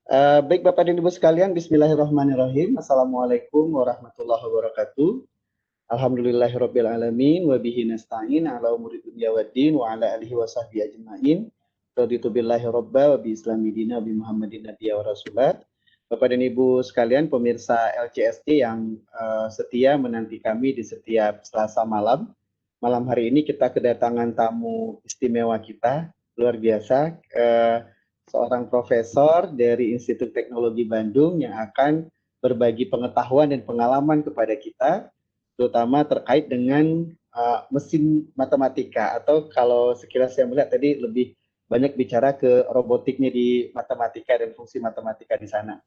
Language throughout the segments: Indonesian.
Baik Bapak dan Ibu sekalian, Bismillahirrahmanirrahim. Assalamualaikum warahmatullahi wabarakatuh. Alhamdulillahirabbil alamin wa bihi nasta'in ala umuri dunya waddin wa ala alihi wa sahbihi ajmain. Raditu billahi robba wa bi islami dina bi Muhammadin nabiyya wa rasulat. Bapak dan Ibu sekalian, pemirsa LCSD yang setia menanti kami di setiap Selasa malam. Malam hari ini kita kedatangan tamu istimewa kita, luar biasa, seorang profesor dari Institut Teknologi Bandung yang akan berbagi pengetahuan dan pengalaman kepada kita, terutama terkait dengan mesin matematika, atau kalau sekilas saya melihat tadi lebih banyak bicara ke robotiknya di matematika dan fungsi matematika di sana.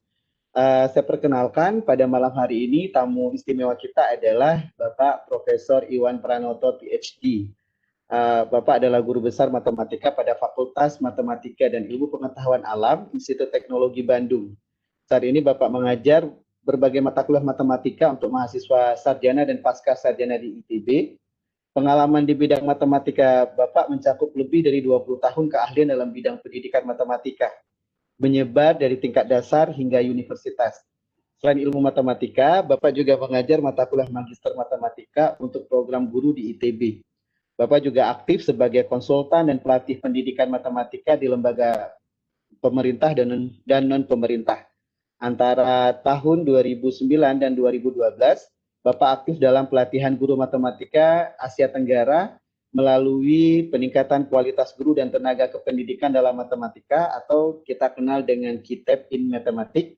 Saya perkenalkan pada malam hari ini tamu istimewa kita adalah Bapak Profesor Iwan Pranoto PhD. Bapak adalah guru besar matematika pada Fakultas Matematika dan Ilmu Pengetahuan Alam Institut Teknologi Bandung. Saat ini Bapak mengajar berbagai mata kuliah matematika untuk mahasiswa sarjana dan pasca sarjana di ITB. Pengalaman di bidang matematika Bapak mencakup lebih dari 20 tahun keahlian dalam bidang pendidikan matematika, menyebar dari tingkat dasar hingga universitas. Selain ilmu matematika, Bapak juga mengajar mata kuliah magister matematika untuk program guru di ITB. Bapak juga aktif sebagai konsultan dan pelatih pendidikan matematika di lembaga pemerintah dan non-pemerintah. Antara tahun 2009 dan 2012, Bapak aktif dalam pelatihan guru matematika Asia Tenggara melalui peningkatan kualitas guru dan tenaga kependidikan dalam matematika, atau kita kenal dengan KITEP in Mathematics,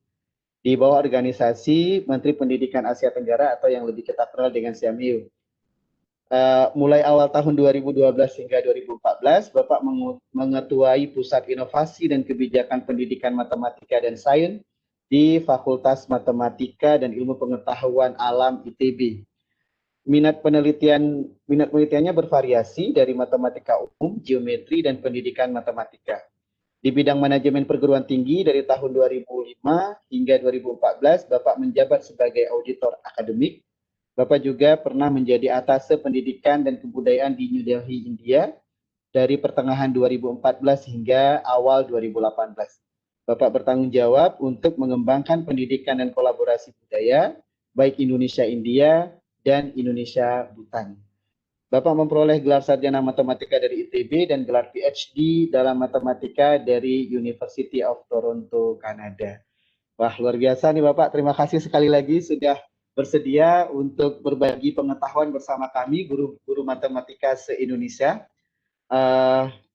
di bawah organisasi Menteri Pendidikan Asia Tenggara atau yang lebih kita kenal dengan SIAMIU. Mulai awal tahun 2012 hingga 2014, Bapak mengetuai Pusat Inovasi dan Kebijakan Pendidikan Matematika dan Sains di Fakultas Matematika dan Ilmu Pengetahuan Alam ITB. Minat penelitiannya bervariasi dari matematika umum, geometri, dan pendidikan matematika. Di bidang manajemen perguruan tinggi dari tahun 2005 hingga 2014, Bapak menjabat sebagai auditor akademik. Bapak juga pernah menjadi atase pendidikan dan kebudayaan di New Delhi, India, dari pertengahan 2014 hingga awal 2018. Bapak bertanggung jawab untuk mengembangkan pendidikan dan kolaborasi budaya, baik Indonesia-India dan Indonesia-Bhutan. Bapak memperoleh gelar sarjana matematika dari ITB dan gelar PhD dalam matematika dari University of Toronto, Kanada. Wah, luar biasa nih Bapak. Terima kasih sekali lagi sudah bersedia untuk berbagi pengetahuan bersama kami, guru-guru matematika se-Indonesia.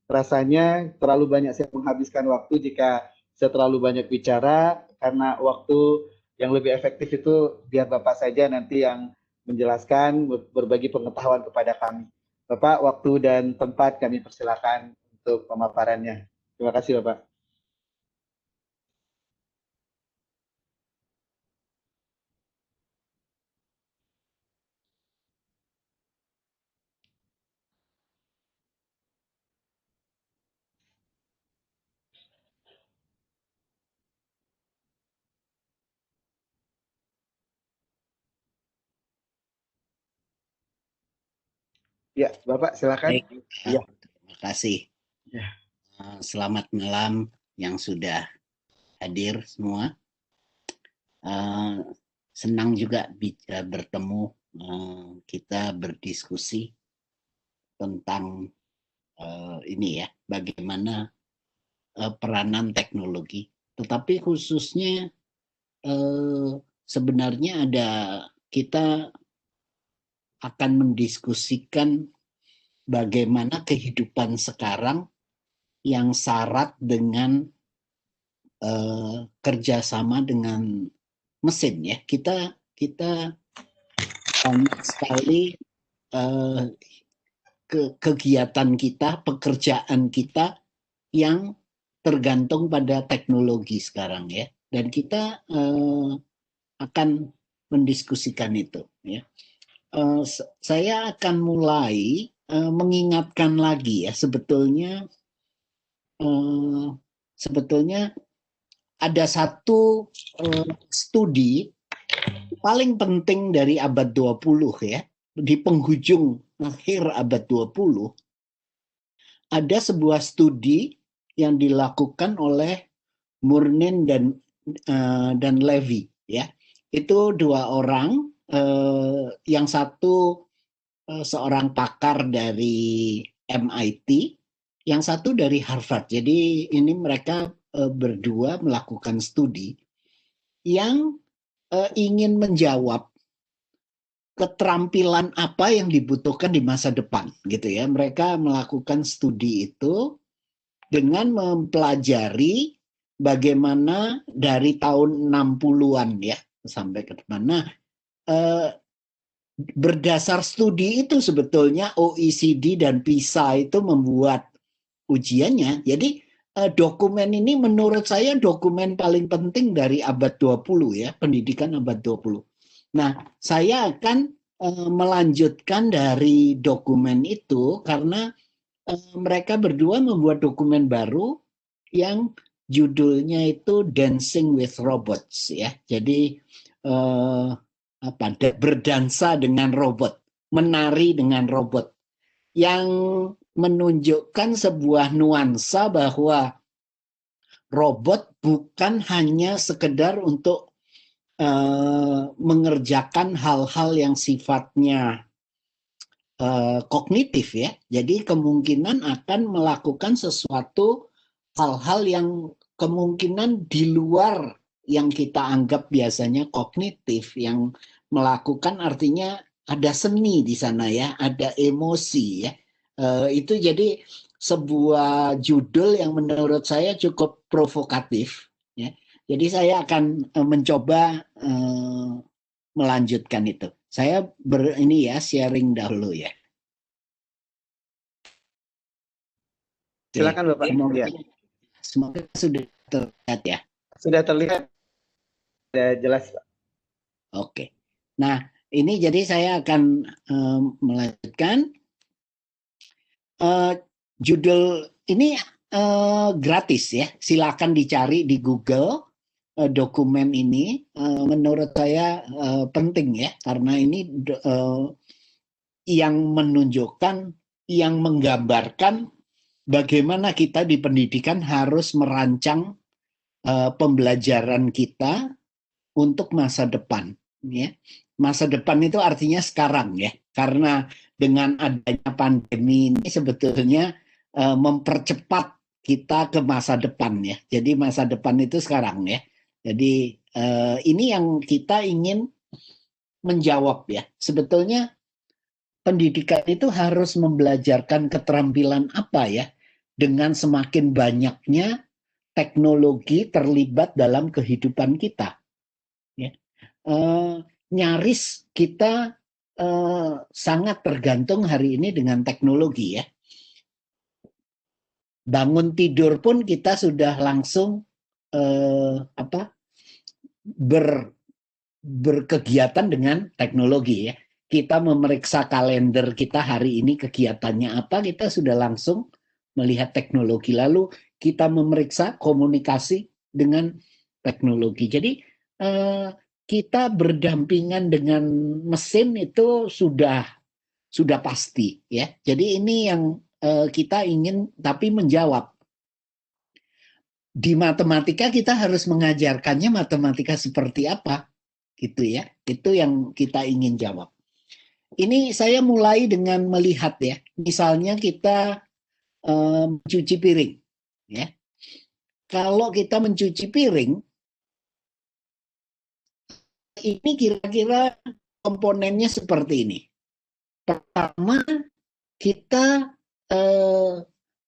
Rasanya terlalu banyak saya menghabiskan waktu jika saya terlalu banyak bicara, karena waktu yang lebih efektif itu biar Bapak saja nanti yang menjelaskan, berbagi pengetahuan kepada kami. Bapak, waktu dan tempat kami persilakan untuk pemaparannya. Terima kasih Bapak. Ya, Bapak silakan. Baik, Ya. terima kasih. Ya. Selamat malam yang sudah hadir semua. Senang juga bisa bertemu, kita berdiskusi tentang ini ya, bagaimana peranan teknologi. Tetapi khususnya sebenarnya kita akan mendiskusikan bagaimana kehidupan sekarang yang syarat dengan kerjasama dengan mesin ya. Kita banyak sekali kegiatan kita, pekerjaan kita yang tergantung pada teknologi sekarang ya. Dan kita akan mendiskusikan itu ya. Saya akan mulai mengingatkan lagi ya, sebetulnya ada satu studi paling penting dari abad 20 ya. Di penghujung akhir abad 20 ada sebuah studi yang dilakukan oleh Murnin dan Levy, ya. Itu dua orang, yang satu seorang pakar dari MIT, yang satu dari Harvard. Jadi ini mereka berdua melakukan studi yang ingin menjawab keterampilan apa yang dibutuhkan di masa depan, gitu ya. Mereka melakukan studi itu dengan mempelajari bagaimana dari tahun 60-an ya sampai ke depan. Nah, berdasar studi itu sebetulnya OECD dan PISA itu membuat ujiannya. Jadi dokumen ini menurut saya dokumen paling penting dari abad 20 ya, pendidikan abad 20. Nah, saya akan melanjutkan dari dokumen itu karena mereka berdua membuat dokumen baru yang judulnya itu Dancing with Robots ya. Jadi berdansa dengan robot, menari dengan robot, yang menunjukkan sebuah nuansa bahwa robot bukan hanya sekedar untuk mengerjakan hal-hal yang sifatnya kognitif ya. Jadi kemungkinan akan melakukan sesuatu hal-hal yang kemungkinan di luar yang kita anggap biasanya kognitif, yang melakukan artinya ada seni di sana ya, ada emosi ya. Itu jadi sebuah judul yang menurut saya cukup provokatif ya. Jadi saya akan mencoba melanjutkan itu. Saya ini ya sharing dahulu ya. Silakan Bapak. Semoga, semoga sudah terlihat ya. Sudah terlihat, sudah jelas Pak. Oke. Nah, ini jadi saya akan melanjutkan. Judul ini gratis ya. Silakan dicari di Google. Dokumen ini menurut saya penting ya, karena ini yang menunjukkan, yang menggambarkan bagaimana kita di pendidikan harus merancang pembelajaran kita untuk masa depan. Ya. Masa depan itu artinya sekarang ya, karena dengan adanya pandemi ini sebetulnya mempercepat kita ke masa depan ya. Jadi masa depan itu sekarang ya. Jadi ini yang kita ingin menjawab ya. Sebetulnya pendidikan itu harus membelajarkan keterampilan apa ya, dengan semakin banyaknya teknologi terlibat dalam kehidupan kita. Ya. Nyaris kita sangat tergantung hari ini dengan teknologi ya. Bangun tidur pun kita sudah langsung berkegiatan dengan teknologi ya. Kita memeriksa kalender kita hari ini kegiatannya apa, kita sudah langsung melihat teknologi. Lalu kita memeriksa komunikasi dengan teknologi. Jadi kita berdampingan dengan mesin itu sudah pasti ya. Jadi ini yang kita ingin tapi menjawab. Di matematika kita harus mengajarkannya matematika seperti apa gitu ya. Itu yang kita ingin jawab. Ini saya mulai dengan melihat ya. Misalnya kita mencuci piring ya. Kalau kita mencuci piring, ini kira-kira komponennya seperti ini. Pertama,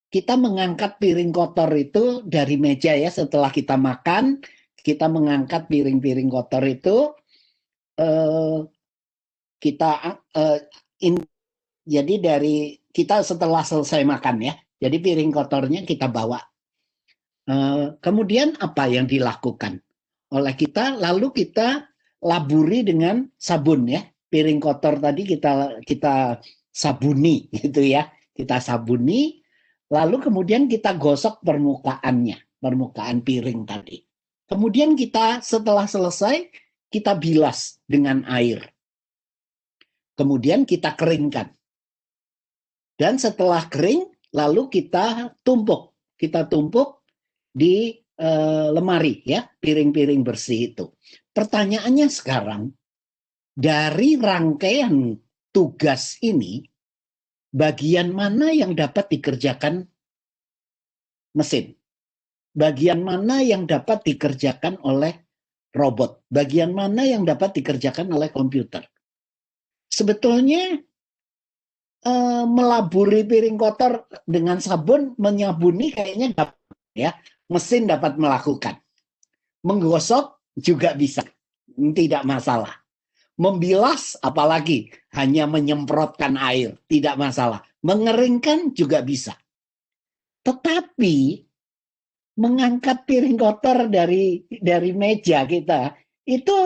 kita mengangkat piring kotor itu dari meja ya, setelah kita makan, kita mengangkat piring-piring kotor itu, jadi dari kita setelah selesai makan ya, jadi piring kotornya kita bawa. Kemudian apa yang dilakukan oleh kita? Lalu kita laburi dengan sabun ya, piring kotor tadi kita sabuni gitu ya, kita sabuni. Lalu kemudian kita gosok permukaan piring tadi. Kemudian kita setelah selesai, kita bilas dengan air. Kemudian kita keringkan. Dan setelah kering, lalu kita tumpuk. Kita tumpuk di lemari ya, piring-piring bersih itu. Pertanyaannya sekarang, dari rangkaian tugas ini, bagian mana yang dapat dikerjakan mesin? Bagian mana yang dapat dikerjakan oleh robot? Bagian mana yang dapat dikerjakan oleh komputer? Sebetulnya melaburi piring kotor dengan sabun, menyabuni kayaknya dapat ya, mesin dapat melakukan. Menggosok juga bisa, tidak masalah. Membilas apalagi, hanya menyemprotkan air, tidak masalah. Mengeringkan juga bisa. Tetapi mengangkat piring kotor dari meja kita itu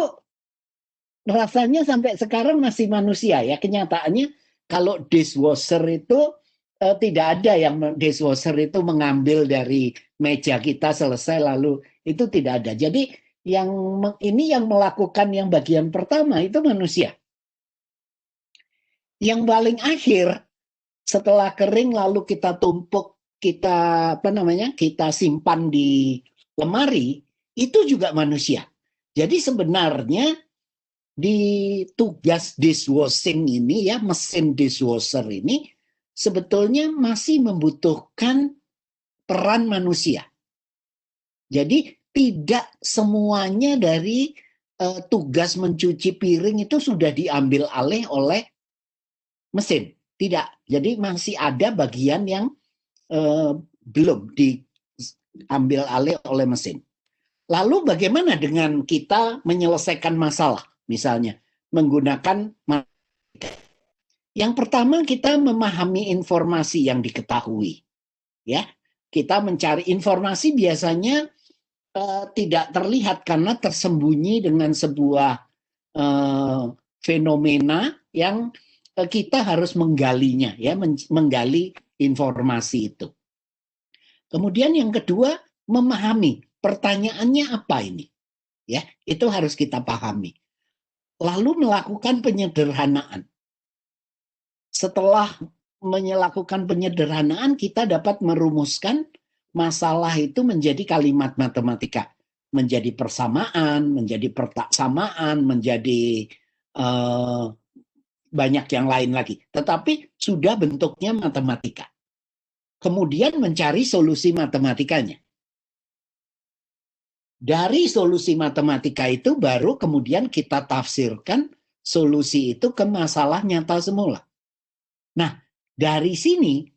rasanya sampai sekarang masih manusia ya. Kenyataannya kalau dishwasher itu tidak ada yang dishwasher itu mengambil dari meja kita selesai lalu itu tidak ada. Jadi ini yang melakukan yang bagian pertama itu manusia. Yang paling akhir setelah kering lalu kita tumpuk, kita simpan di lemari, itu juga manusia. Jadi sebenarnya di tugas dishwashing ini ya, mesin dishwasher ini sebetulnya masih membutuhkan peran manusia. Jadi tidak semuanya dari tugas mencuci piring itu sudah diambil alih oleh mesin. Tidak. Jadi masih ada bagian yang belum diambil alih oleh mesin. Lalu bagaimana dengan kita menyelesaikan masalah? Misalnya menggunakan matematika. Yang pertama kita memahami informasi yang diketahui. Ya, kita mencari informasi biasanya tidak terlihat karena tersembunyi dengan sebuah fenomena yang kita harus menggalinya, ya, menggali informasi itu. Kemudian yang kedua, memahami pertanyaannya apa ini, ya, itu harus kita pahami. Lalu melakukan penyederhanaan. Setelah melakukan penyederhanaan, kita dapat merumuskan masalah itu menjadi kalimat matematika, menjadi persamaan, menjadi pertaksamaan, menjadi banyak yang lain lagi. Tetapi sudah bentuknya matematika. Kemudian mencari solusi matematikanya. Dari solusi matematika itu baru kemudian kita tafsirkan solusi itu ke masalah nyata semula. Nah, dari sini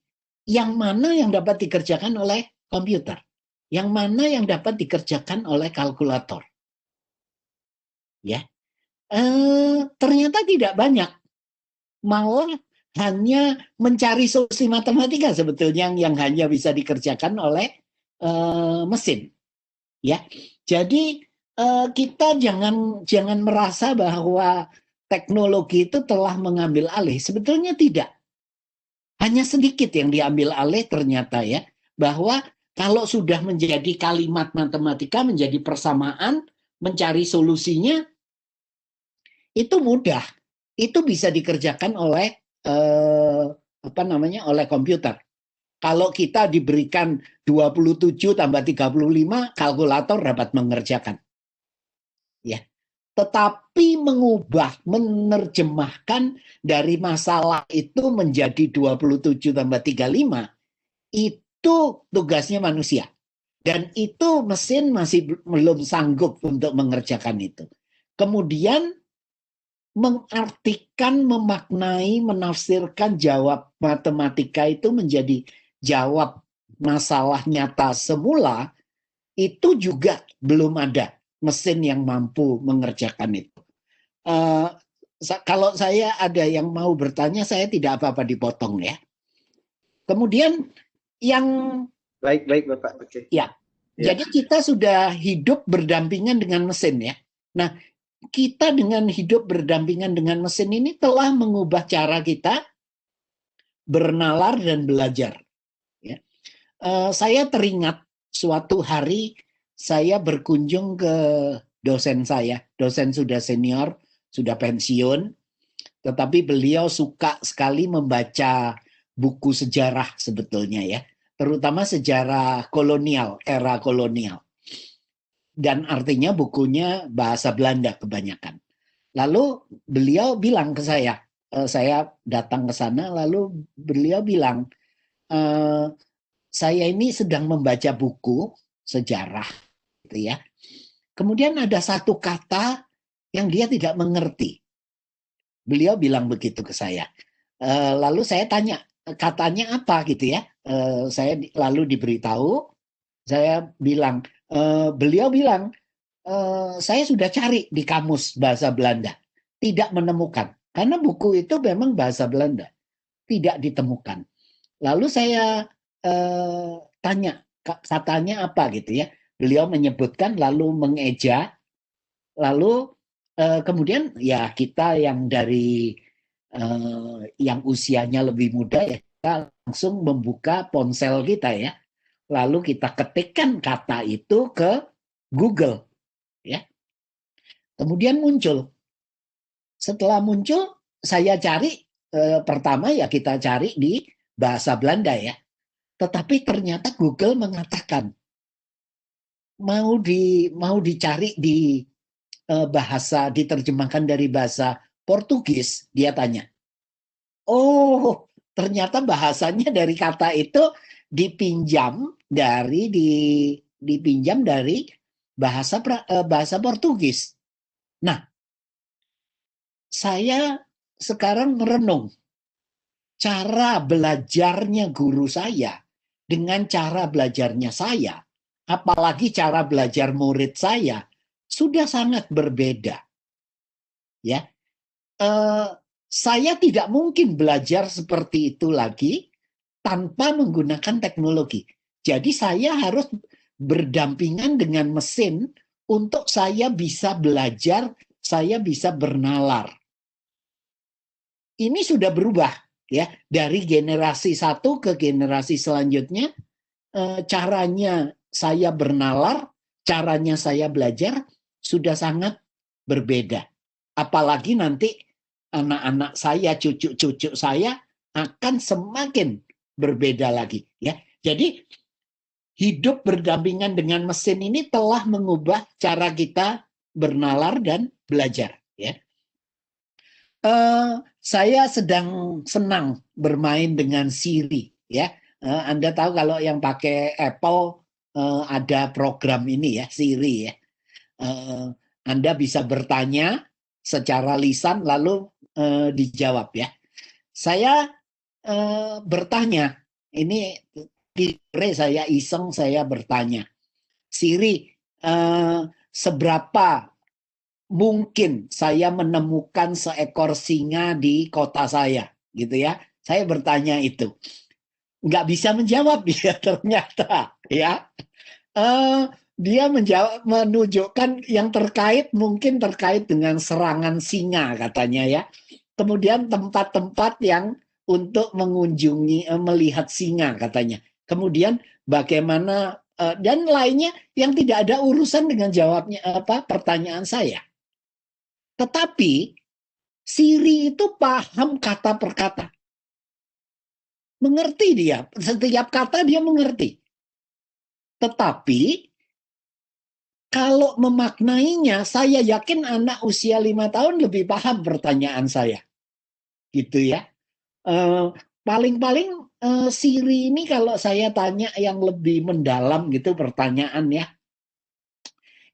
yang mana yang dapat dikerjakan oleh komputer? Yang mana yang dapat dikerjakan oleh kalkulator? Ya, ternyata tidak banyak. Malah hanya mencari solusi matematika sebetulnya yang hanya bisa dikerjakan oleh mesin. Ya, jadi kita jangan merasa bahwa teknologi itu telah mengambil alih. Sebetulnya tidak. Hanya sedikit yang diambil alih ternyata ya, bahwa kalau sudah menjadi kalimat matematika, menjadi persamaan, mencari solusinya, itu mudah. Itu bisa dikerjakan oleh oleh komputer. Kalau kita diberikan 27 tambah 35, kalkulator dapat mengerjakan. Ya. Tetapi menerjemahkan dari masalah itu menjadi 27 tambah 35, itu tugasnya manusia. Dan itu mesin masih belum sanggup untuk mengerjakan itu. Kemudian mengartikan, memaknai, menafsirkan jawab matematika itu menjadi jawab masalah nyata semula, itu juga belum ada mesin yang mampu mengerjakan itu. Kalau saya ada yang mau bertanya, saya tidak apa-apa dipotong ya. Kemudian yang baik Bapak, oke. Ya, jadi kita sudah hidup berdampingan dengan mesin ya. Nah, kita dengan hidup berdampingan dengan mesin ini telah mengubah cara kita bernalar dan belajar. Ya. Saya teringat suatu hari saya berkunjung ke dosen saya. Dosen sudah senior, sudah pensiun, tetapi beliau suka sekali membaca buku sejarah sebetulnya ya, terutama sejarah kolonial, era kolonial. dan artinya bukunya bahasa Belanda kebanyakan. Lalu beliau bilang ke saya datang ke sana, lalu beliau bilang, saya ini sedang membaca buku sejarah, gitu ya. Kemudian ada satu kata yang dia tidak mengerti. Beliau bilang begitu ke saya. Lalu saya tanya, katanya apa gitu ya. Saya lalu diberitahu, saya bilang, beliau bilang, saya sudah cari di kamus bahasa Belanda, tidak menemukan. Karena buku itu memang bahasa Belanda, tidak ditemukan. Lalu saya tanya, katanya apa gitu ya. Beliau menyebutkan, lalu mengeja, lalu kemudian ya kita yang dari yang usianya lebih muda ya, kita langsung membuka ponsel kita ya. Lalu kita ketikkan kata itu ke Google ya. Kemudian muncul. Setelah muncul, saya cari pertama ya kita cari di bahasa Belanda ya. Tetapi ternyata Google mengatakan mau dicari di bahasa, diterjemahkan dari bahasa Portugis, dia tanya. Oh, ternyata bahasanya dari kata itu dipinjam dari bahasa Portugis. Nah, saya sekarang merenung cara belajarnya guru saya dengan cara belajarnya saya, apalagi cara belajar murid saya, sudah sangat berbeda. Ya, saya tidak mungkin belajar seperti itu lagi tanpa menggunakan teknologi. Jadi saya harus berdampingan dengan mesin untuk saya bisa belajar, saya bisa bernalar. Ini sudah berubah ya dari generasi satu ke generasi selanjutnya. Caranya saya bernalar, caranya saya belajar sudah sangat berbeda. Apalagi nanti anak-anak saya, cucu-cucu saya akan semakin berbeda lagi ya. Jadi hidup berdampingan dengan mesin ini telah mengubah cara kita bernalar dan belajar ya. Saya sedang senang bermain dengan Siri ya. Anda tahu kalau yang pakai Apple ada program ini ya, Siri ya. Anda bisa bertanya secara lisan lalu dijawab ya. Saya bertanya, ini saya iseng saya bertanya, Siri, seberapa mungkin saya menemukan seekor singa di kota saya, gitu ya. Saya bertanya itu, nggak bisa menjawab dia ternyata, ya. Dia menunjukkan yang mungkin terkait dengan serangan singa katanya ya. Kemudian tempat-tempat yang untuk mengunjungi, melihat singa katanya. Kemudian bagaimana dan lainnya yang tidak ada urusan dengan jawabnya pertanyaan saya. Tetapi Siri itu paham kata per kata. Mengerti dia, setiap kata dia mengerti. Tetapi kalau memaknainya, saya yakin anak usia 5 tahun lebih paham pertanyaan saya. Gitu ya. Paling-paling Siri ini kalau saya tanya yang lebih mendalam gitu pertanyaan ya,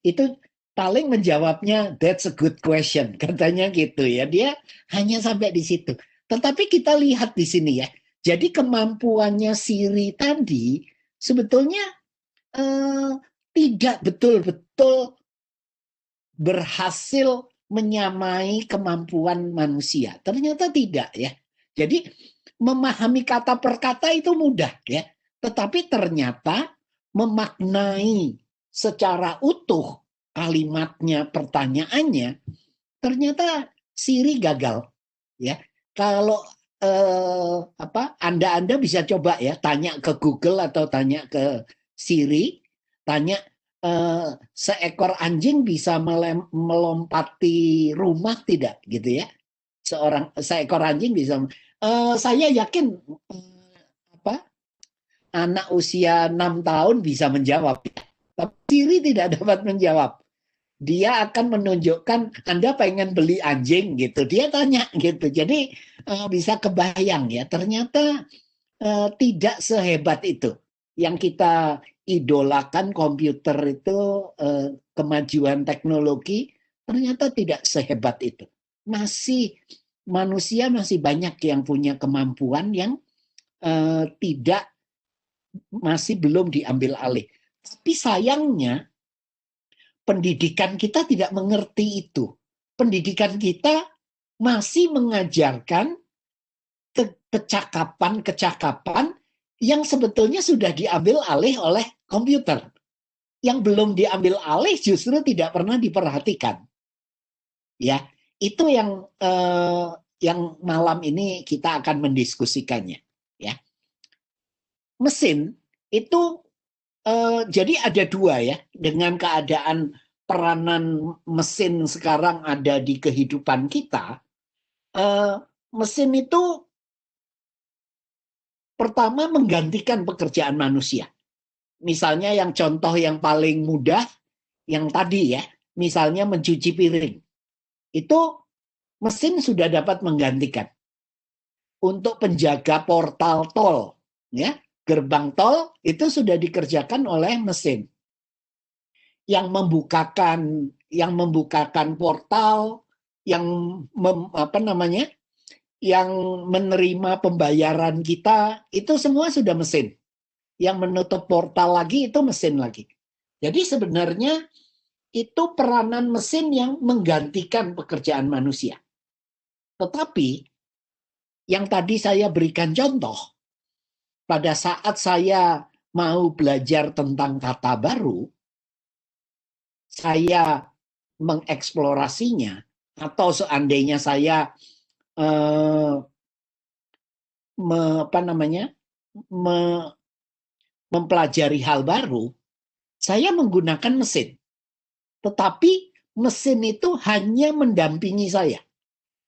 itu paling menjawabnya that's a good question, katanya gitu ya. Dia hanya sampai di situ. Tetapi kita lihat di sini ya. Jadi kemampuannya Siri tadi sebetulnya tidak betul-betul berhasil menyamai kemampuan manusia. Ternyata tidak ya. Jadi memahami kata per kata itu mudah ya. Tetapi ternyata memaknai secara utuh kalimatnya, pertanyaannya, ternyata Siri gagal ya. Kalau Anda bisa coba ya tanya ke Google atau tanya ke Siri, tanya seekor anjing bisa melompati rumah tidak gitu ya. Seekor anjing bisa. Saya yakin anak usia 6 tahun bisa menjawab. Tapi Siri tidak dapat menjawab. Dia akan menunjukkan Anda pengen beli anjing gitu. Dia tanya gitu. Jadi bisa kebayang ya, ternyata tidak sehebat itu. Yang kita idolakan komputer itu, kemajuan teknologi, ternyata tidak sehebat itu. Manusia masih banyak yang punya kemampuan yang tidak, masih belum diambil alih. Tapi sayangnya pendidikan kita tidak mengerti itu. Pendidikan kita masih mengajarkan kecakapan-kecakapan yang sebetulnya sudah diambil alih oleh komputer. Yang belum diambil alih justru tidak pernah diperhatikan. Ya, itu yang malam ini kita akan mendiskusikannya. Ya, mesin itu jadi ada dua ya, dengan keadaan peranan mesin sekarang ada di kehidupan kita. Mesin itu pertama menggantikan pekerjaan manusia. Misalnya yang contoh yang paling mudah, yang tadi ya, misalnya mencuci piring. Itu mesin sudah dapat menggantikan. Untuk penjaga portal tol, ya, gerbang tol itu sudah dikerjakan oleh mesin. Yang membukakan portal, yang yang menerima pembayaran kita, itu semua sudah mesin. Yang menutup portal lagi itu mesin lagi. Jadi sebenarnya itu peranan mesin yang menggantikan pekerjaan manusia. Tetapi yang tadi saya berikan contoh, pada saat saya mau belajar tentang kata baru, saya mengeksplorasinya, atau seandainya saya mempelajari hal baru, saya menggunakan mesin. Tetapi mesin itu hanya mendampingi saya.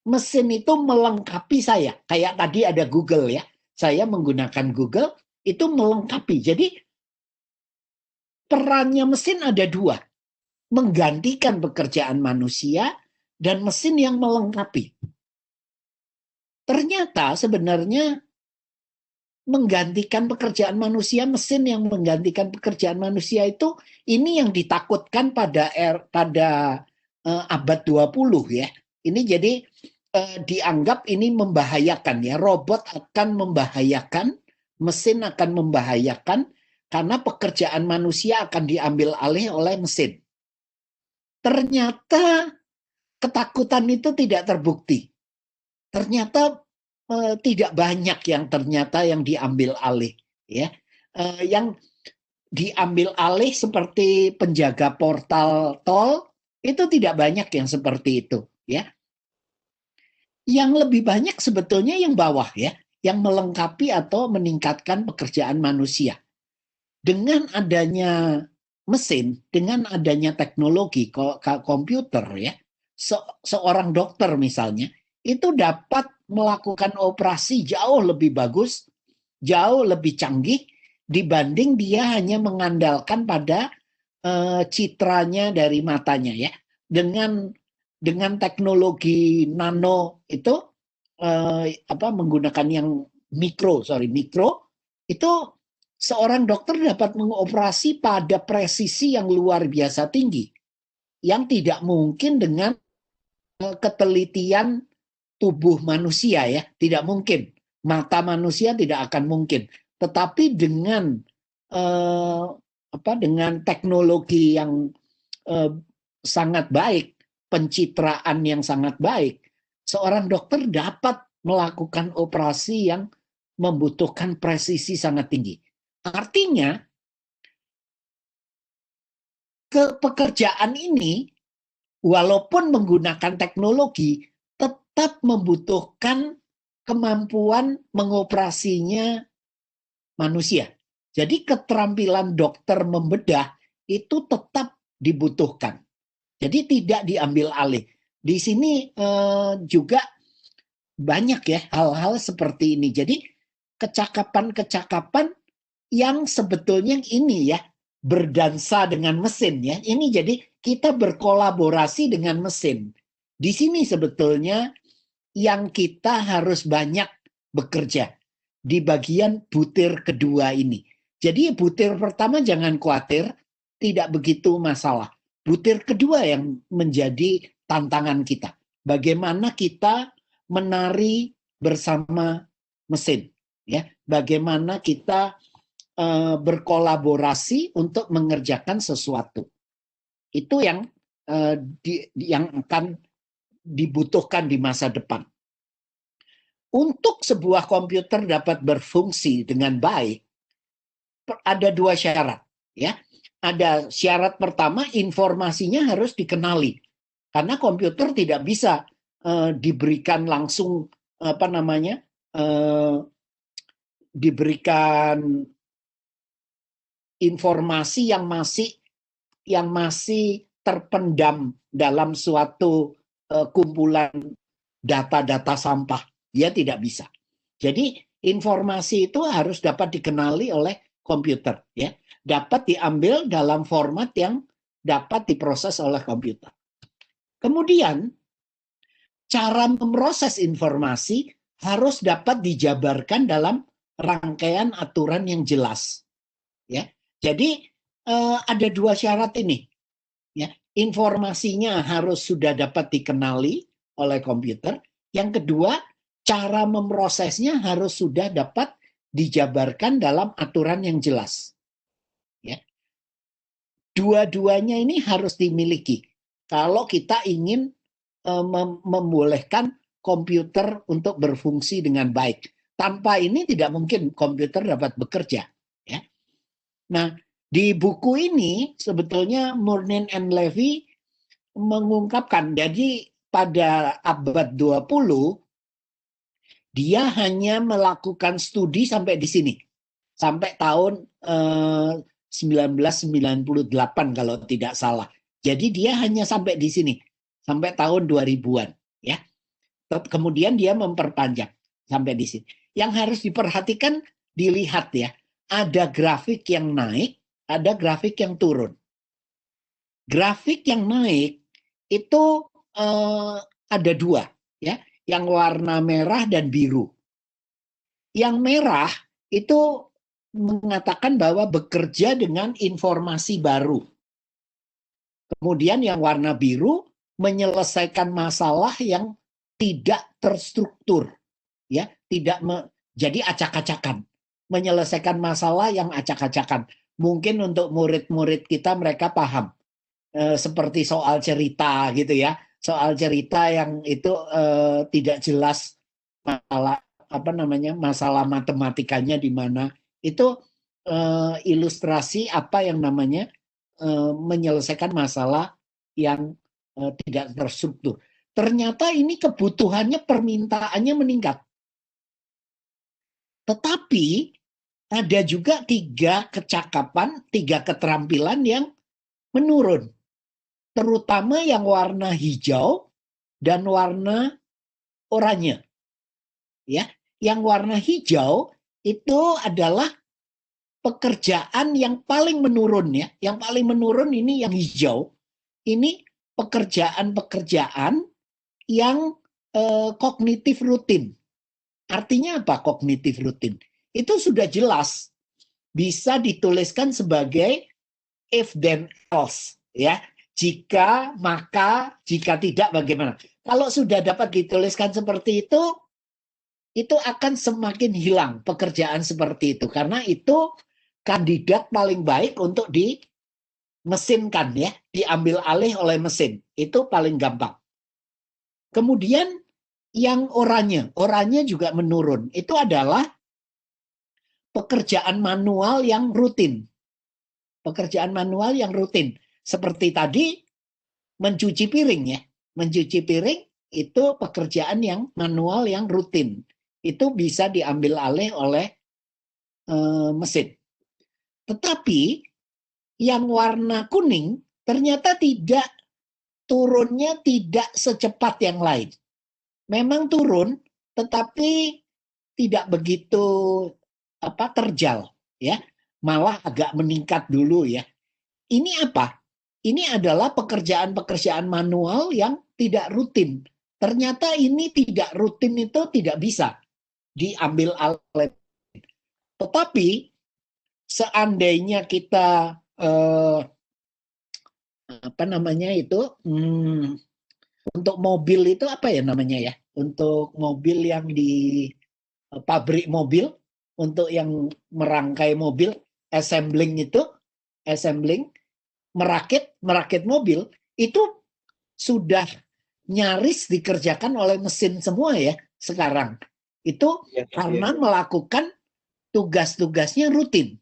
Mesin itu melengkapi saya. Kayak tadi ada Google ya. Saya menggunakan Google, itu melengkapi. Jadi perannya mesin ada dua. Menggantikan pekerjaan manusia dan mesin yang melengkapi. Ternyata sebenarnya menggantikan pekerjaan manusia, mesin yang menggantikan pekerjaan manusia itu, ini yang ditakutkan pada abad 20 ya. Ini jadi dianggap ini membahayakan ya, robot akan membahayakan, mesin akan membahayakan karena pekerjaan manusia akan diambil alih oleh mesin. Ternyata ketakutan itu tidak terbukti. Ternyata tidak banyak yang diambil alih ya. Yang diambil alih seperti penjaga portal tol itu tidak banyak yang seperti itu ya. Yang lebih banyak sebetulnya yang bawah ya, yang melengkapi atau meningkatkan pekerjaan manusia. Dengan adanya mesin, dengan adanya teknologi komputer ya, seorang dokter misalnya itu dapat melakukan operasi jauh lebih bagus, jauh lebih canggih dibanding dia hanya mengandalkan pada citranya dari matanya ya. Dengan teknologi nano itu menggunakan yang mikro itu seorang dokter dapat mengoperasi pada presisi yang luar biasa tinggi yang tidak mungkin dengan ketelitian tubuh manusia ya, tidak mungkin. Mata manusia tidak akan mungkin. Tetapi dengan dengan teknologi yang sangat baik, pencitraan yang sangat baik, seorang dokter dapat melakukan operasi yang membutuhkan presisi sangat tinggi. Artinya, pekerjaan ini walaupun menggunakan teknologi tetap membutuhkan kemampuan mengoperasinya manusia. Jadi keterampilan dokter membedah itu tetap dibutuhkan. Jadi tidak diambil alih. Di sini juga banyak ya hal-hal seperti ini. Jadi kecakapan-kecakapan yang sebetulnya ini ya, berdansa dengan mesin ya. Ini jadi kita berkolaborasi dengan mesin. Di sini sebetulnya yang kita harus banyak bekerja di bagian butir kedua ini. Jadi butir pertama jangan khawatir, tidak begitu masalah. Butir kedua yang menjadi tantangan kita. Bagaimana kita menari bersama mesin, ya. Bagaimana kita berkolaborasi untuk mengerjakan sesuatu. Itu yang akan dibutuhkan di masa depan. Untuk sebuah komputer dapat berfungsi dengan baik, ada dua syarat, ya. Ada syarat pertama, informasinya harus dikenali, karena komputer tidak bisa diberikan langsung diberikan informasi yang masih terpendam dalam suatu kumpulan data-data sampah. Dia tidak bisa. Jadi informasi itu harus dapat dikenali oleh komputer, ya. Dapat diambil dalam format yang dapat diproses oleh komputer. Kemudian cara memproses informasi harus dapat dijabarkan dalam rangkaian aturan yang jelas, ya. Jadi ada dua syarat ini, ya. Informasinya harus sudah dapat dikenali oleh komputer. Yang kedua, cara memprosesnya harus sudah dapat dijabarkan dalam aturan yang jelas, ya. Dua-duanya ini harus dimiliki kalau kita ingin membolehkan komputer untuk berfungsi dengan baik. Tanpa ini tidak mungkin komputer dapat bekerja, ya. Nah, di buku ini sebetulnya Murnane and Levy mengungkapkan, jadi pada abad 20 dia hanya melakukan studi sampai di sini. Sampai tahun 1998 kalau tidak salah. Jadi dia hanya sampai di sini. Sampai tahun 2000-an. Ya. Kemudian dia memperpanjang sampai di sini. Yang harus diperhatikan, dilihat ya. Ada grafik yang naik, ada grafik yang turun. Grafik yang naik itu ada dua. Ya. Yang warna merah dan biru. Yang merah itu mengatakan bahwa bekerja dengan informasi baru. Kemudian yang warna biru menyelesaikan masalah yang tidak terstruktur, ya, jadi acak-acakan, menyelesaikan masalah yang acak-acakan. Mungkin untuk murid-murid kita mereka paham, seperti soal cerita gitu ya. Soal cerita yang itu tidak jelas masalah matematikanya di mana, itu ilustrasi apa yang namanya menyelesaikan masalah yang tidak terstruktur. Ternyata ini kebutuhannya, permintaannya meningkat. Tetapi ada juga 3 kecakapan, 3 keterampilan yang menurun. Terutama yang warna hijau dan warna oranye. Ya, yang warna hijau itu adalah pekerjaan yang paling menurun ya. Yang paling menurun ini yang hijau. Ini pekerjaan-pekerjaan yang kognitif rutin. Artinya apa kognitif rutin? Itu sudah jelas bisa dituliskan sebagai if then else ya. Jika, maka, jika tidak bagaimana. Kalau sudah dapat dituliskan seperti itu akan semakin hilang pekerjaan seperti itu. Karena itu kandidat paling baik untuk dimesinkan ya, diambil alih oleh mesin. Itu paling gampang. Kemudian yang oranye juga menurun. Itu adalah pekerjaan manual yang rutin. Pekerjaan manual yang rutin. Seperti tadi mencuci piring ya. Mencuci piring itu pekerjaan yang manual yang rutin. Itu bisa diambil alih oleh mesin. Tetapi yang warna kuning ternyata turunnya tidak secepat yang lain. Memang turun, tetapi tidak begitu terjal, ya. Malah agak meningkat dulu ya. ini apa? Ini adalah pekerjaan-pekerjaan manual yang tidak rutin. Ternyata ini tidak rutin itu tidak bisa diambil alih. Tetapi seandainya kita apa namanya itu untuk mobil itu apa ya namanya ya? Untuk mobil yang di pabrik mobil, untuk yang merangkai mobil, assembling, merakit mobil itu sudah nyaris dikerjakan oleh mesin semua ya sekarang. Itu karena melakukan tugas-tugasnya rutin.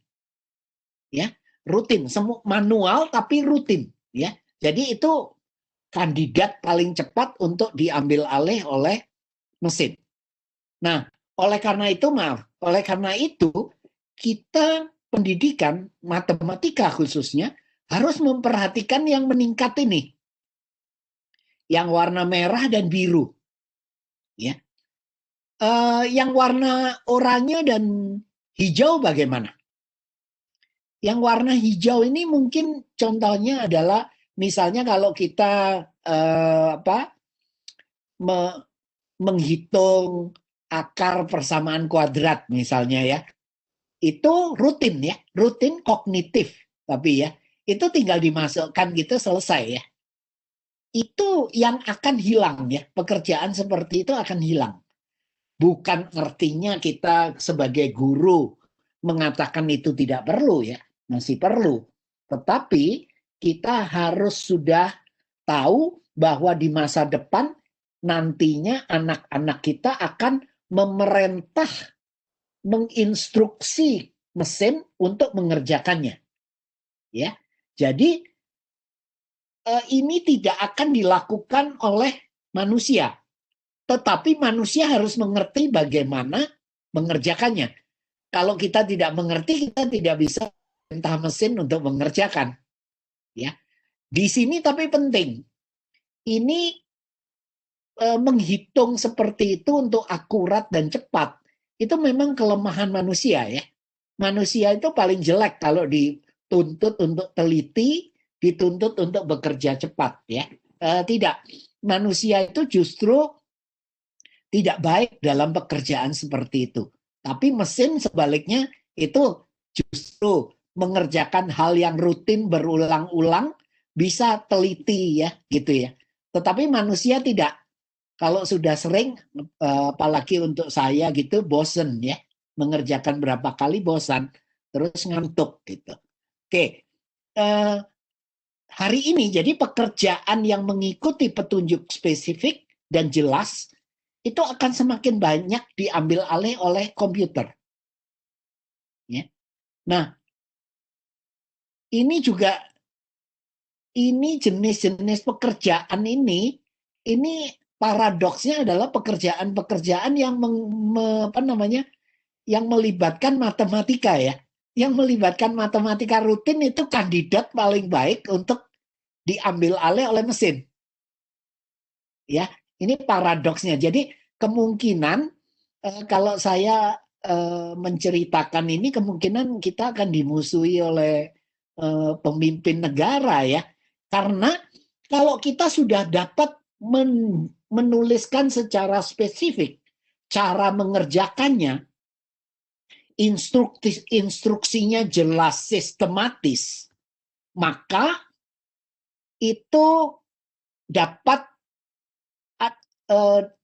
Ya, rutin, semua manual tapi rutin ya. Jadi itu kandidat paling cepat untuk diambil alih oleh mesin. Nah, oleh karena itu kita pendidikan matematika khususnya harus memperhatikan yang meningkat ini. Yang warna merah dan biru. Ya. Yang warna oranye dan hijau bagaimana? Yang warna hijau ini mungkin contohnya adalah misalnya kalau kita menghitung akar persamaan kuadrat misalnya ya. Itu rutin ya, rutin kognitif tapi ya. Itu tinggal dimasukkan gitu selesai ya. Itu yang akan hilang ya, pekerjaan seperti itu akan hilang. Bukan artinya kita sebagai guru mengatakan itu tidak perlu ya, masih perlu. Tetapi kita harus sudah tahu bahwa di masa depan nantinya anak-anak kita akan memerintah, menginstruksi mesin untuk mengerjakannya. Ya. Jadi ini tidak akan dilakukan oleh manusia. Tetapi manusia harus mengerti bagaimana mengerjakannya. Kalau kita tidak mengerti, kita tidak bisa perintah mesin untuk mengerjakan. Ya, di sini tapi penting. Ini menghitung seperti itu untuk akurat dan cepat. Itu memang kelemahan manusia ya. Manusia itu paling jelek kalau dituntut untuk teliti, dituntut untuk bekerja cepat ya. Tidak, manusia itu justru tidak baik dalam pekerjaan seperti itu. Tapi mesin sebaliknya itu justru mengerjakan hal yang rutin berulang-ulang, bisa teliti ya gitu ya. Tetapi manusia tidak. Kalau sudah sering, apalagi untuk saya gitu, bosen ya. Mengerjakan berapa kali bosan, terus ngantuk gitu. Oke, hari ini jadi pekerjaan yang mengikuti petunjuk spesifik dan jelas itu akan semakin banyak diambil alih oleh komputer. Ya. Nah, ini juga jenis-jenis pekerjaan ini paradoksnya adalah pekerjaan-pekerjaan yang yang melibatkan matematika ya. Yang melibatkan matematika rutin itu kandidat paling baik untuk diambil alih oleh mesin. Ya, ini paradoksnya. Jadi kemungkinan kalau saya menceritakan ini, kemungkinan kita akan dimusuhi oleh pemimpin negara ya. Karena kalau kita sudah dapat menuliskan secara spesifik cara mengerjakannya, instruksinya jelas, sistematis, maka itu dapat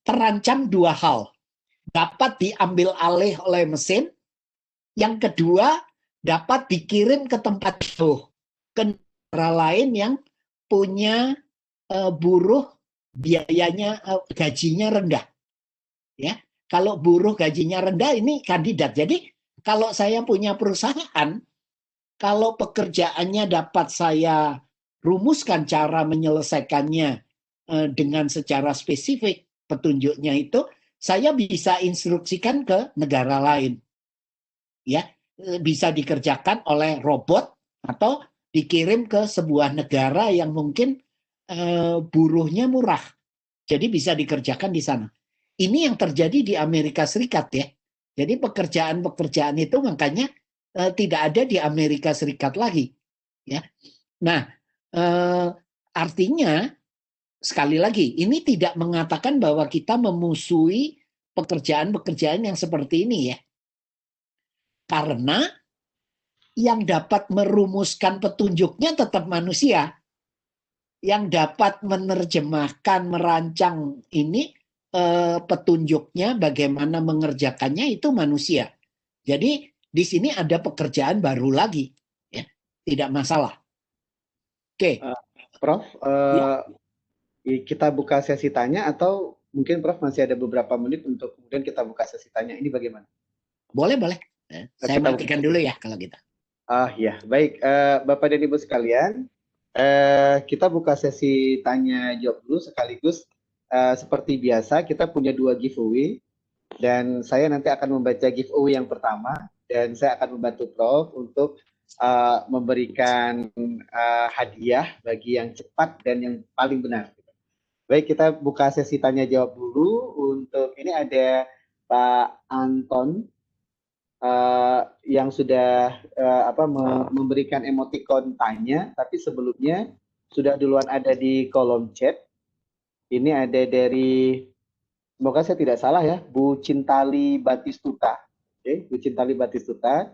terancam dua hal. Dapat diambil alih oleh mesin, yang kedua dapat dikirim ke tempat jauh, ke negara lain yang punya buruh biayanya, gajinya rendah. Ya, kalau buruh gajinya rendah ini kandidat. Jadi kalau saya punya perusahaan, kalau pekerjaannya dapat saya rumuskan cara menyelesaikannya dengan secara spesifik, petunjuknya itu saya bisa instruksikan ke negara lain. Ya, bisa dikerjakan oleh robot atau dikirim ke sebuah negara yang mungkin buruhnya murah. Jadi bisa dikerjakan di sana. Ini yang terjadi di Amerika Serikat ya. Jadi pekerjaan-pekerjaan itu makanya tidak ada di Amerika Serikat lagi. Ya. Nah, artinya sekali lagi ini tidak mengatakan bahwa kita memusuhi pekerjaan-pekerjaan yang seperti ini ya. Karena yang dapat merumuskan petunjuknya tetap manusia. Yang dapat menerjemahkan, merancang ini petunjuknya bagaimana mengerjakannya itu manusia. Jadi di sini ada pekerjaan baru lagi, ya, tidak masalah. Oke, Prof, ya, kita buka sesi tanya atau mungkin Prof masih ada beberapa menit untuk kemudian kita buka sesi tanya. Ini bagaimana? boleh boleh. Saya Kita buka. matikan dulu ya kalau gitu. Ah ya, baik. Bapak dan Ibu sekalian, kita buka sesi tanya jawab dulu sekaligus seperti biasa kita punya 2 giveaway dan saya nanti akan membaca giveaway yang pertama dan saya akan membantu Prof untuk memberikan hadiah bagi yang cepat dan yang paling benar. Baik, kita buka sesi tanya jawab dulu. Untuk ini ada Pak Anton yang sudah memberikan emoticon tanya, tapi sebelumnya sudah duluan ada di kolom chat. Ini ada dari, semoga saya tidak salah ya, Bu Cintali Batistuta. Oke, Bu Cintali Batistuta.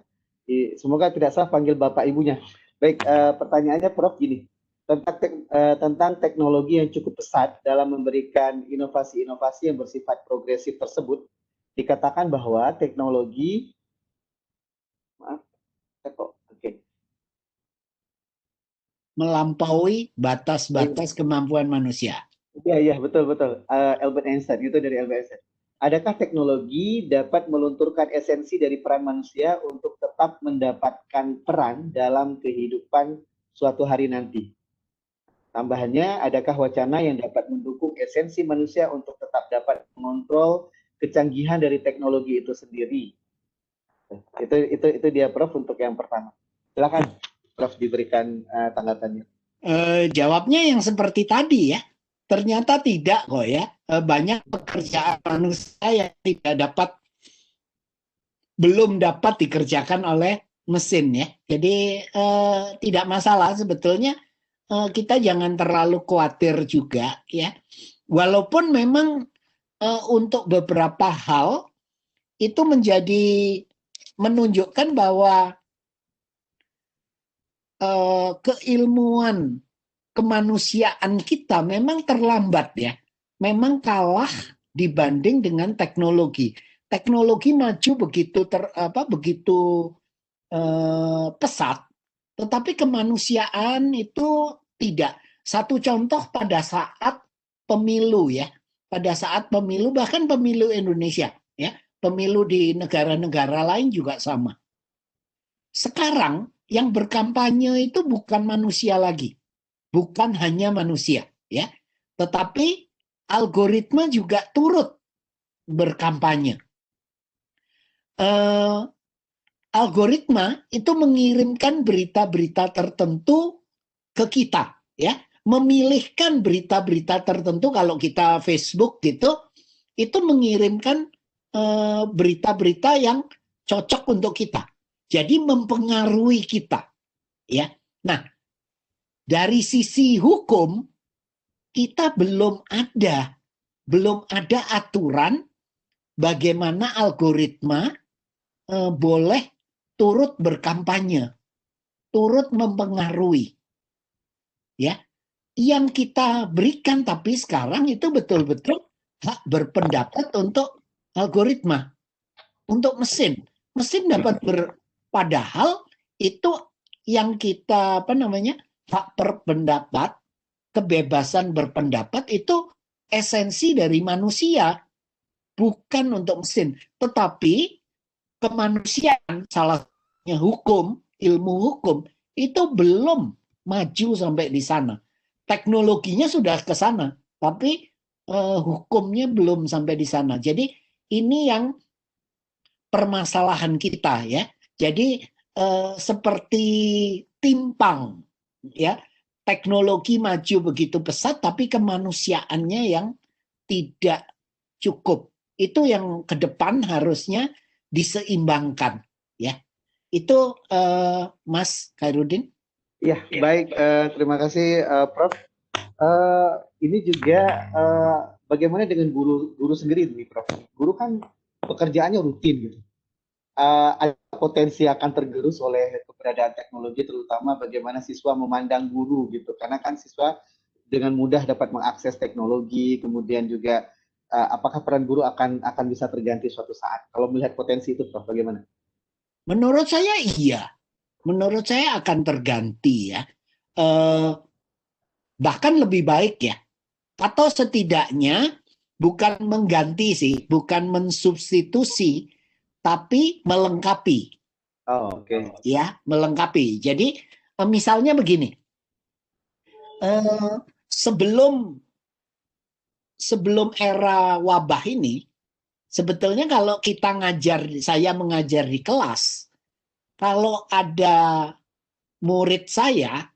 Semoga tidak salah panggil bapak ibunya. Baik, pertanyaannya Prof gini, tentang teknologi yang cukup pesat dalam memberikan inovasi-inovasi yang bersifat progresif tersebut, dikatakan bahwa teknologi, maaf, oke, Melampaui batas-batas kemampuan manusia. iya iya betul betul. Albert Einstein itu dari Albert Einstein. Adakah teknologi dapat melunturkan esensi dari peran manusia untuk tetap mendapatkan peran dalam kehidupan suatu hari nanti? Tambahannya, adakah wacana yang dapat mendukung esensi manusia untuk tetap dapat mengontrol kecanggihan dari teknologi itu sendiri? Itu dia Prof untuk yang pertama. Silakan Prof diberikan tanggapannya. Jawabnya yang seperti tadi ya. Ternyata tidak kok ya. Banyak pekerjaan manusia yang belum dapat dikerjakan oleh mesin ya. Jadi tidak masalah sebetulnya. Kita jangan terlalu khawatir juga ya. Walaupun memang untuk beberapa hal itu menunjukkan bahwa keilmuan kemanusiaan kita memang terlambat ya. Memang kalah dibanding dengan teknologi. Teknologi maju begitu pesat, tetapi kemanusiaan itu tidak. Satu contoh pada saat pemilu ya, pada saat pemilu bahkan pemilu Indonesia ya, pemilu di negara-negara lain juga sama. Sekarang yang berkampanye itu bukan manusia lagi, bukan hanya manusia ya, tetapi algoritma juga turut berkampanye. Algoritma itu mengirimkan berita-berita tertentu ke kita ya, memilihkan berita-berita tertentu. Kalau kita Facebook gitu itu mengirimkan berita-berita yang cocok untuk kita, jadi mempengaruhi kita ya. Nah, dari sisi hukum kita belum ada aturan bagaimana algoritma boleh turut berkampanye, turut mempengaruhi. Ya, yang kita berikan tapi sekarang itu betul-betul hak berpendapat untuk algoritma, untuk mesin. Mesin dapat padahal itu yang kita hak berpendapat, kebebasan berpendapat itu esensi dari manusia, bukan untuk mesin. Tetapi kemanusiaan, salah satunya hukum, ilmu hukum, itu belum maju sampai di sana. Teknologinya sudah ke sana, tapi hukumnya belum sampai di sana. Jadi ini yang permasalahan kita ya. Jadi seperti timpang ya. Teknologi maju begitu pesat, tapi kemanusiaannya yang tidak cukup. Itu yang ke depan harusnya diseimbangkan ya. Itu Mas Khairuddin. Ya, baik. Terima kasih, Prof. Ini juga bagaimana dengan guru sendiri nih, Prof? Guru kan pekerjaannya rutin gitu. Ada potensi akan tergerus oleh keberadaan teknologi, terutama bagaimana siswa memandang guru gitu. Karena kan siswa dengan mudah dapat mengakses teknologi, kemudian juga apakah peran guru akan bisa terganti suatu saat? Kalau melihat potensi itu, Prof, bagaimana? Menurut saya iya. Menurut saya akan terganti ya. Eh, Bahkan lebih baik ya. Atau setidaknya bukan mengganti sih, bukan mensubstitusi, tapi melengkapi. Oh, oke. Ya, melengkapi. Jadi misalnya begini, eh, sebelum sebelum era wabah ini, sebetulnya kalau kita ngajar, saya mengajar di kelas, kalau ada murid saya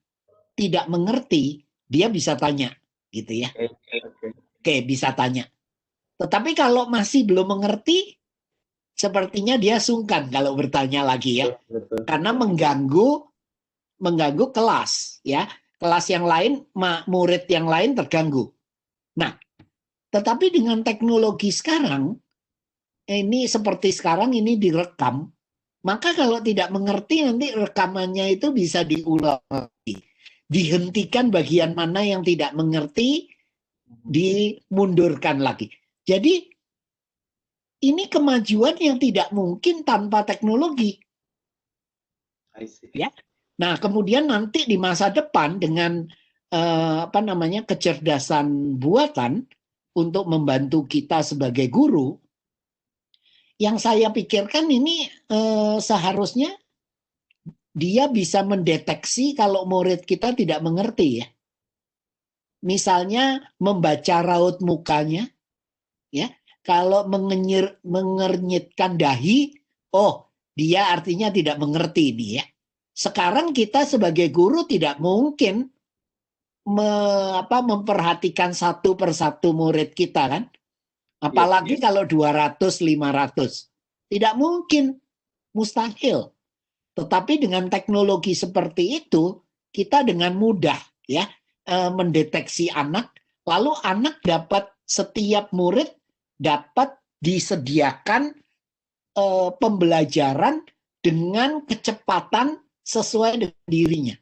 tidak mengerti, dia bisa tanya, gitu ya. Oke, oke. Oke, bisa tanya. Tetapi kalau masih belum mengerti, sepertinya dia sungkan kalau bertanya lagi ya, Betul, betul. karena mengganggu kelas ya, kelas yang lain, murid yang lain terganggu. Nah, tetapi dengan teknologi sekarang, ini seperti sekarang ini direkam, maka kalau tidak mengerti nanti rekamannya itu bisa diulang, dihentikan bagian mana yang tidak mengerti, dimundurkan lagi. Jadi ini kemajuan yang tidak mungkin tanpa teknologi, I see. ya. Nah, kemudian nanti di masa depan dengan apa namanya kecerdasan buatan untuk membantu kita sebagai guru, yang saya pikirkan ini seharusnya dia bisa mendeteksi kalau murid kita tidak mengerti ya. Misalnya membaca raut mukanya, ya. Kalau mengernyitkan dahi, oh dia artinya tidak mengerti dia. Sekarang kita sebagai guru tidak mungkin memperhatikan satu persatu murid kita kan. Iya. Apalagi kalau 200, 500. Tidak mungkin, mustahil. Tetapi dengan teknologi seperti itu, kita dengan mudah ya mendeteksi anak, lalu anak dapat, setiap murid dapat disediakan pembelajaran dengan kecepatan sesuai dengan dirinya.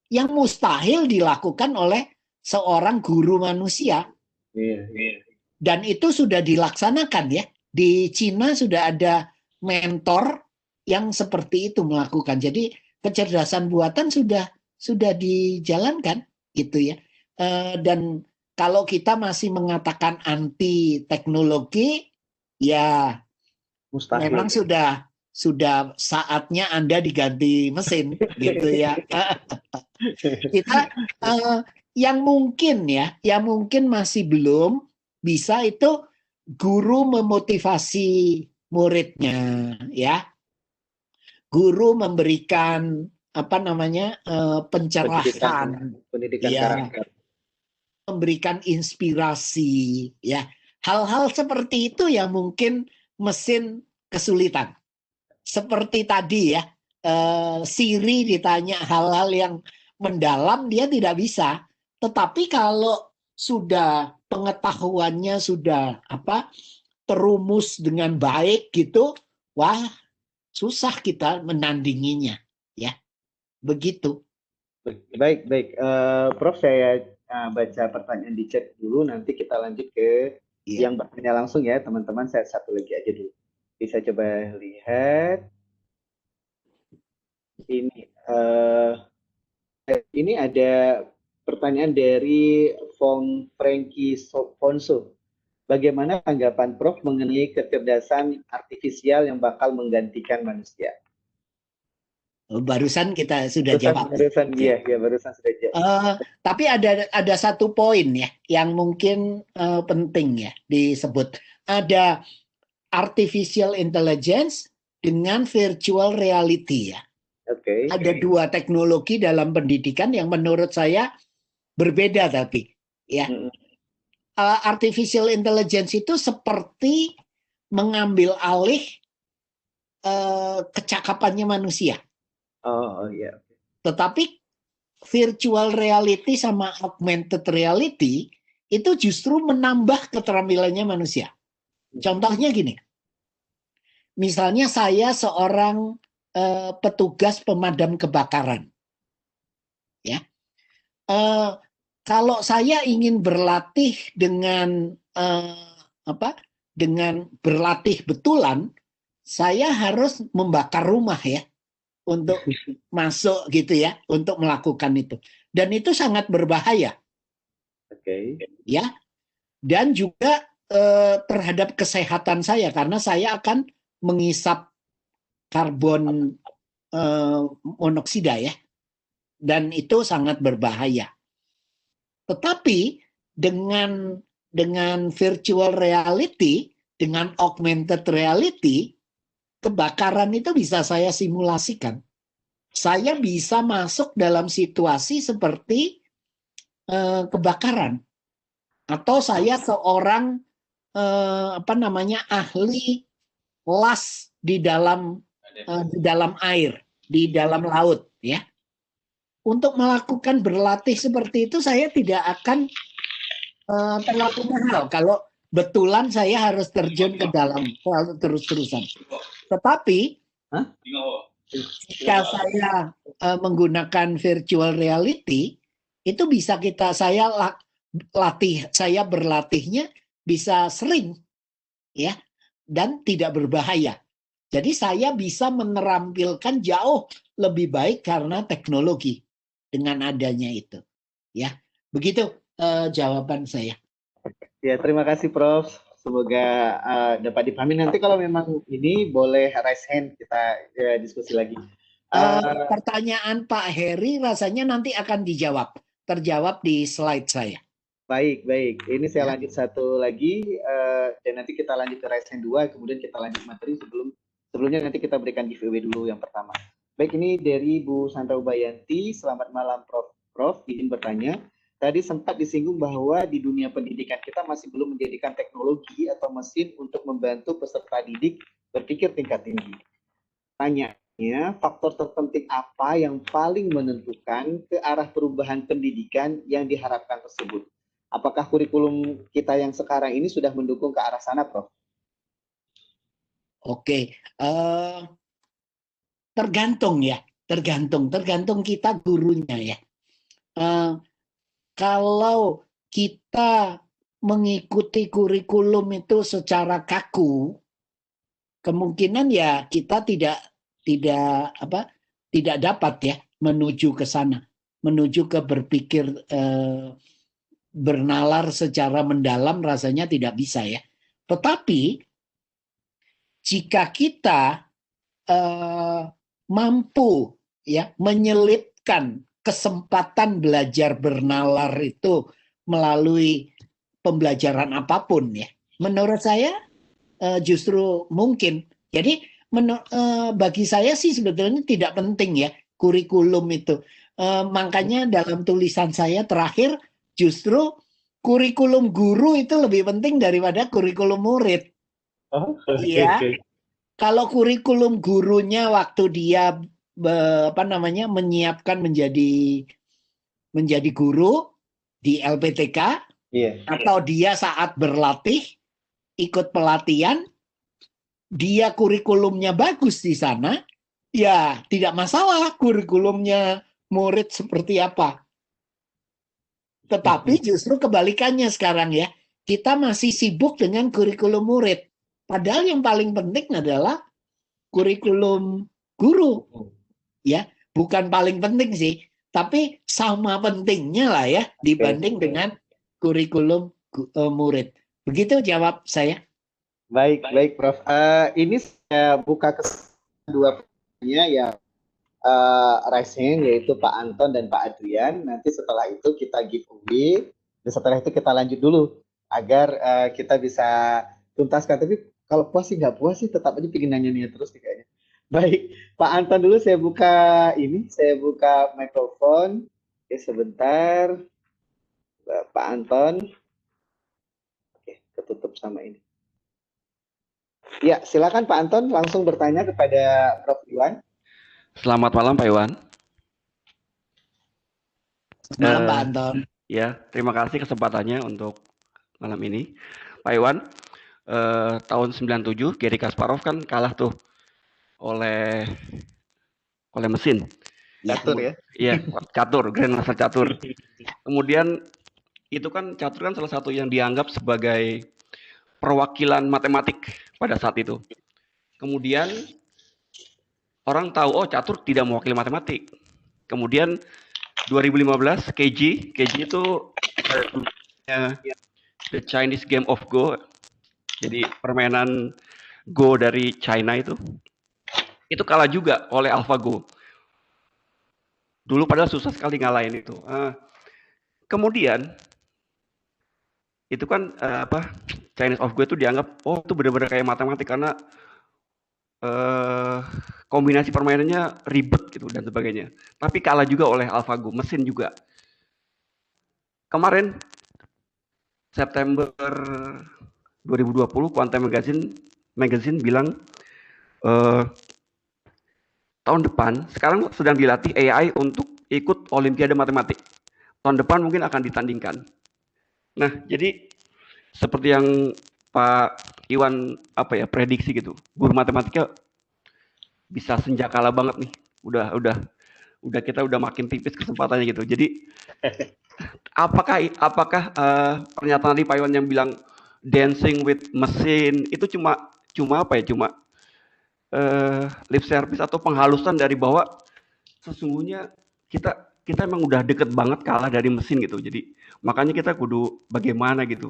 Yang mustahil dilakukan oleh seorang guru manusia. Iya, iya. Dan itu sudah dilaksanakan ya. Di Cina sudah ada mentor yang seperti itu melakukan. Jadi kecerdasan buatan sudah dijalankan gitu ya. Dan kalau kita masih mengatakan anti teknologi, ya Mustahil. memang sudah saatnya Anda diganti mesin gitu ya. Kita eh, yang mungkin masih belum bisa itu guru memotivasi muridnya ya, guru memberikan apa namanya Pendidikan, pencerahan pendidikan ya, karakter. memberikan inspirasi ya, hal-hal seperti itu yang mungkin mesin kesulitan. Seperti tadi ya, Siri ditanya hal-hal yang mendalam dia tidak bisa. Tetapi kalau sudah pengetahuannya sudah terumus dengan baik gitu, wah susah kita menandinginya, ya begitu. Baik, baik. Prof, saya baca pertanyaan di chat dulu, nanti kita lanjut ke Ya. yang bertanya langsung ya, teman-teman. Saya satu lagi aja dulu. Bisa coba lihat. Ini, ini ada pertanyaan dari Frankie Fonso. Bagaimana tanggapan Prof mengenai kecerdasan artifisial yang bakal menggantikan manusia? Barusan kita sudah Barusan, jawab. barusan Ya. ya, barusan sudah jawab. Tapi ada satu poin ya yang mungkin penting ya disebut. Ada artificial intelligence dengan virtual reality ya. Oke. Ada dua teknologi dalam pendidikan yang menurut saya berbeda tapi ya. Artificial intelligence itu seperti mengambil alih kecakapannya manusia. Oh, iya. Tetapi virtual reality sama augmented reality itu justru menambah keterampilannya manusia. Contohnya gini, misalnya saya seorang petugas pemadam kebakaran, ya. Kalau saya ingin berlatih dengan dengan berlatih betulan, saya harus membakar rumah ya untuk masuk gitu ya, untuk melakukan itu. Dan itu sangat berbahaya. Oke. Ya. Dan juga terhadap kesehatan saya karena saya akan mengisap karbon monoksida ya. Dan itu sangat berbahaya. Tetapi dengan virtual reality, dengan augmented reality, kebakaran itu bisa saya simulasikan. Saya bisa masuk dalam situasi seperti kebakaran, atau saya seorang ahli las di dalam air, di dalam laut, ya. Untuk melakukan berlatih seperti itu saya tidak akan terlalu mahal kalau betulan saya harus terjun ke dalam terus-terusan. Tetapi jika saya menggunakan virtual reality, itu bisa saya berlatihnya bisa sering ya, dan tidak berbahaya. Jadi saya bisa menerampilkan jauh lebih baik karena teknologi dengan adanya itu. Ya, begitu jawaban saya. Ya, terima kasih Prof. Semoga dapat dipahami. Nanti kalau memang ini boleh raise hand, kita diskusi lagi. Pertanyaan Pak Heri rasanya nanti akan terjawab di slide saya. Baik. Ini saya lanjut satu lagi, dan nanti kita lanjut ke raise hand 2, kemudian kita lanjut materi. Sebelumnya nanti kita berikan giveaway dulu yang pertama. Baik, ini dari Bu Sandra Ubayanti. Selamat malam Prof. Izin bertanya. Tadi sempat disinggung bahwa di dunia pendidikan kita masih belum menjadikan teknologi atau mesin untuk membantu peserta didik berpikir tingkat tinggi. Tanyanya, faktor terpenting apa yang paling menentukan ke arah perubahan pendidikan yang diharapkan tersebut? Apakah kurikulum kita yang sekarang ini sudah mendukung ke arah sana, Prof? Oke, tergantung kita gurunya ya. Kalau kita mengikuti kurikulum itu secara kaku, kemungkinan ya kita tidak dapat ya menuju ke sana, menuju ke berpikir bernalar secara mendalam rasanya tidak bisa ya. Tetapi jika kita mampu ya menyelipkan kesempatan belajar bernalar itu melalui pembelajaran apapun ya, menurut saya justru mungkin. Jadi bagi saya sih sebetulnya tidak penting ya kurikulum itu. Makanya dalam tulisan saya terakhir justru kurikulum guru itu lebih penting daripada kurikulum murid. Iya. Kalau kurikulum gurunya waktu dia menyiapkan menjadi guru di LPTK, atau dia saat berlatih ikut pelatihan, dia kurikulumnya bagus di sana, ya tidak masalah kurikulumnya murid seperti apa. Tetapi justru kebalikannya sekarang ya, kita masih sibuk dengan kurikulum murid. Padahal yang paling penting adalah kurikulum guru. Ya, bukan paling penting sih, tapi sama pentingnya lah ya dibanding dengan kurikulum murid. Begitu jawab saya. Baik Prof. Ini saya buka ke dua pertanyaannya yang raise hand, yaitu Pak Anton dan Pak Adrian. Nanti setelah itu kita giveaway, dan setelah itu kita lanjut dulu agar kita bisa tuntaskan. Tapi kalau puas sih nggak puas sih, tetap aja pengen nanya-nanya terus kayaknya. Baik, Pak Anton dulu saya buka mikrofon. Oke, sebentar. Pak Anton. Oke, ketutup sama ini. Ya, silakan Pak Anton langsung bertanya kepada Prof. Iwan. Selamat malam Pak Iwan. Malam Pak Anton. Ya, terima kasih kesempatannya untuk malam ini. Pak Iwan, tahun 97 Garry Kasparov kan kalah tuh oleh mesin. Catur ya. Iya, catur, Grandmaster catur. Kemudian itu kan catur kan salah satu yang dianggap sebagai perwakilan matematik pada saat itu. Kemudian orang tahu oh catur tidak mewakili matematik. Kemudian 2015 KG itu The Chinese Game of Go. Jadi permainan Go dari China itu kalah juga oleh AlphaGo. Dulu padahal susah sekali ngalahin itu. Kemudian itu kan Chinese of Go itu dianggap oh itu benar-benar kayak matematik karena kombinasi permainannya ribet gitu dan sebagainya. Tapi kalah juga oleh AlphaGo, mesin juga. Kemarin September 2020 Quantum Magazine bilang tahun depan sekarang sedang dilatih AI untuk ikut Olimpiade Matematik. Tahun depan mungkin akan ditandingkan. Nah, jadi seperti yang Pak Iwan prediksi gitu. Guru matematika bisa senjakala banget nih. Udah kita udah makin tipis kesempatannya gitu. Jadi apakah pernyataan dari Pak Iwan yang bilang dancing with mesin itu cuma lip service atau penghalusan dari bahwa sesungguhnya kita emang udah deket banget kalah dari mesin gitu. Jadi makanya kita kudu bagaimana gitu.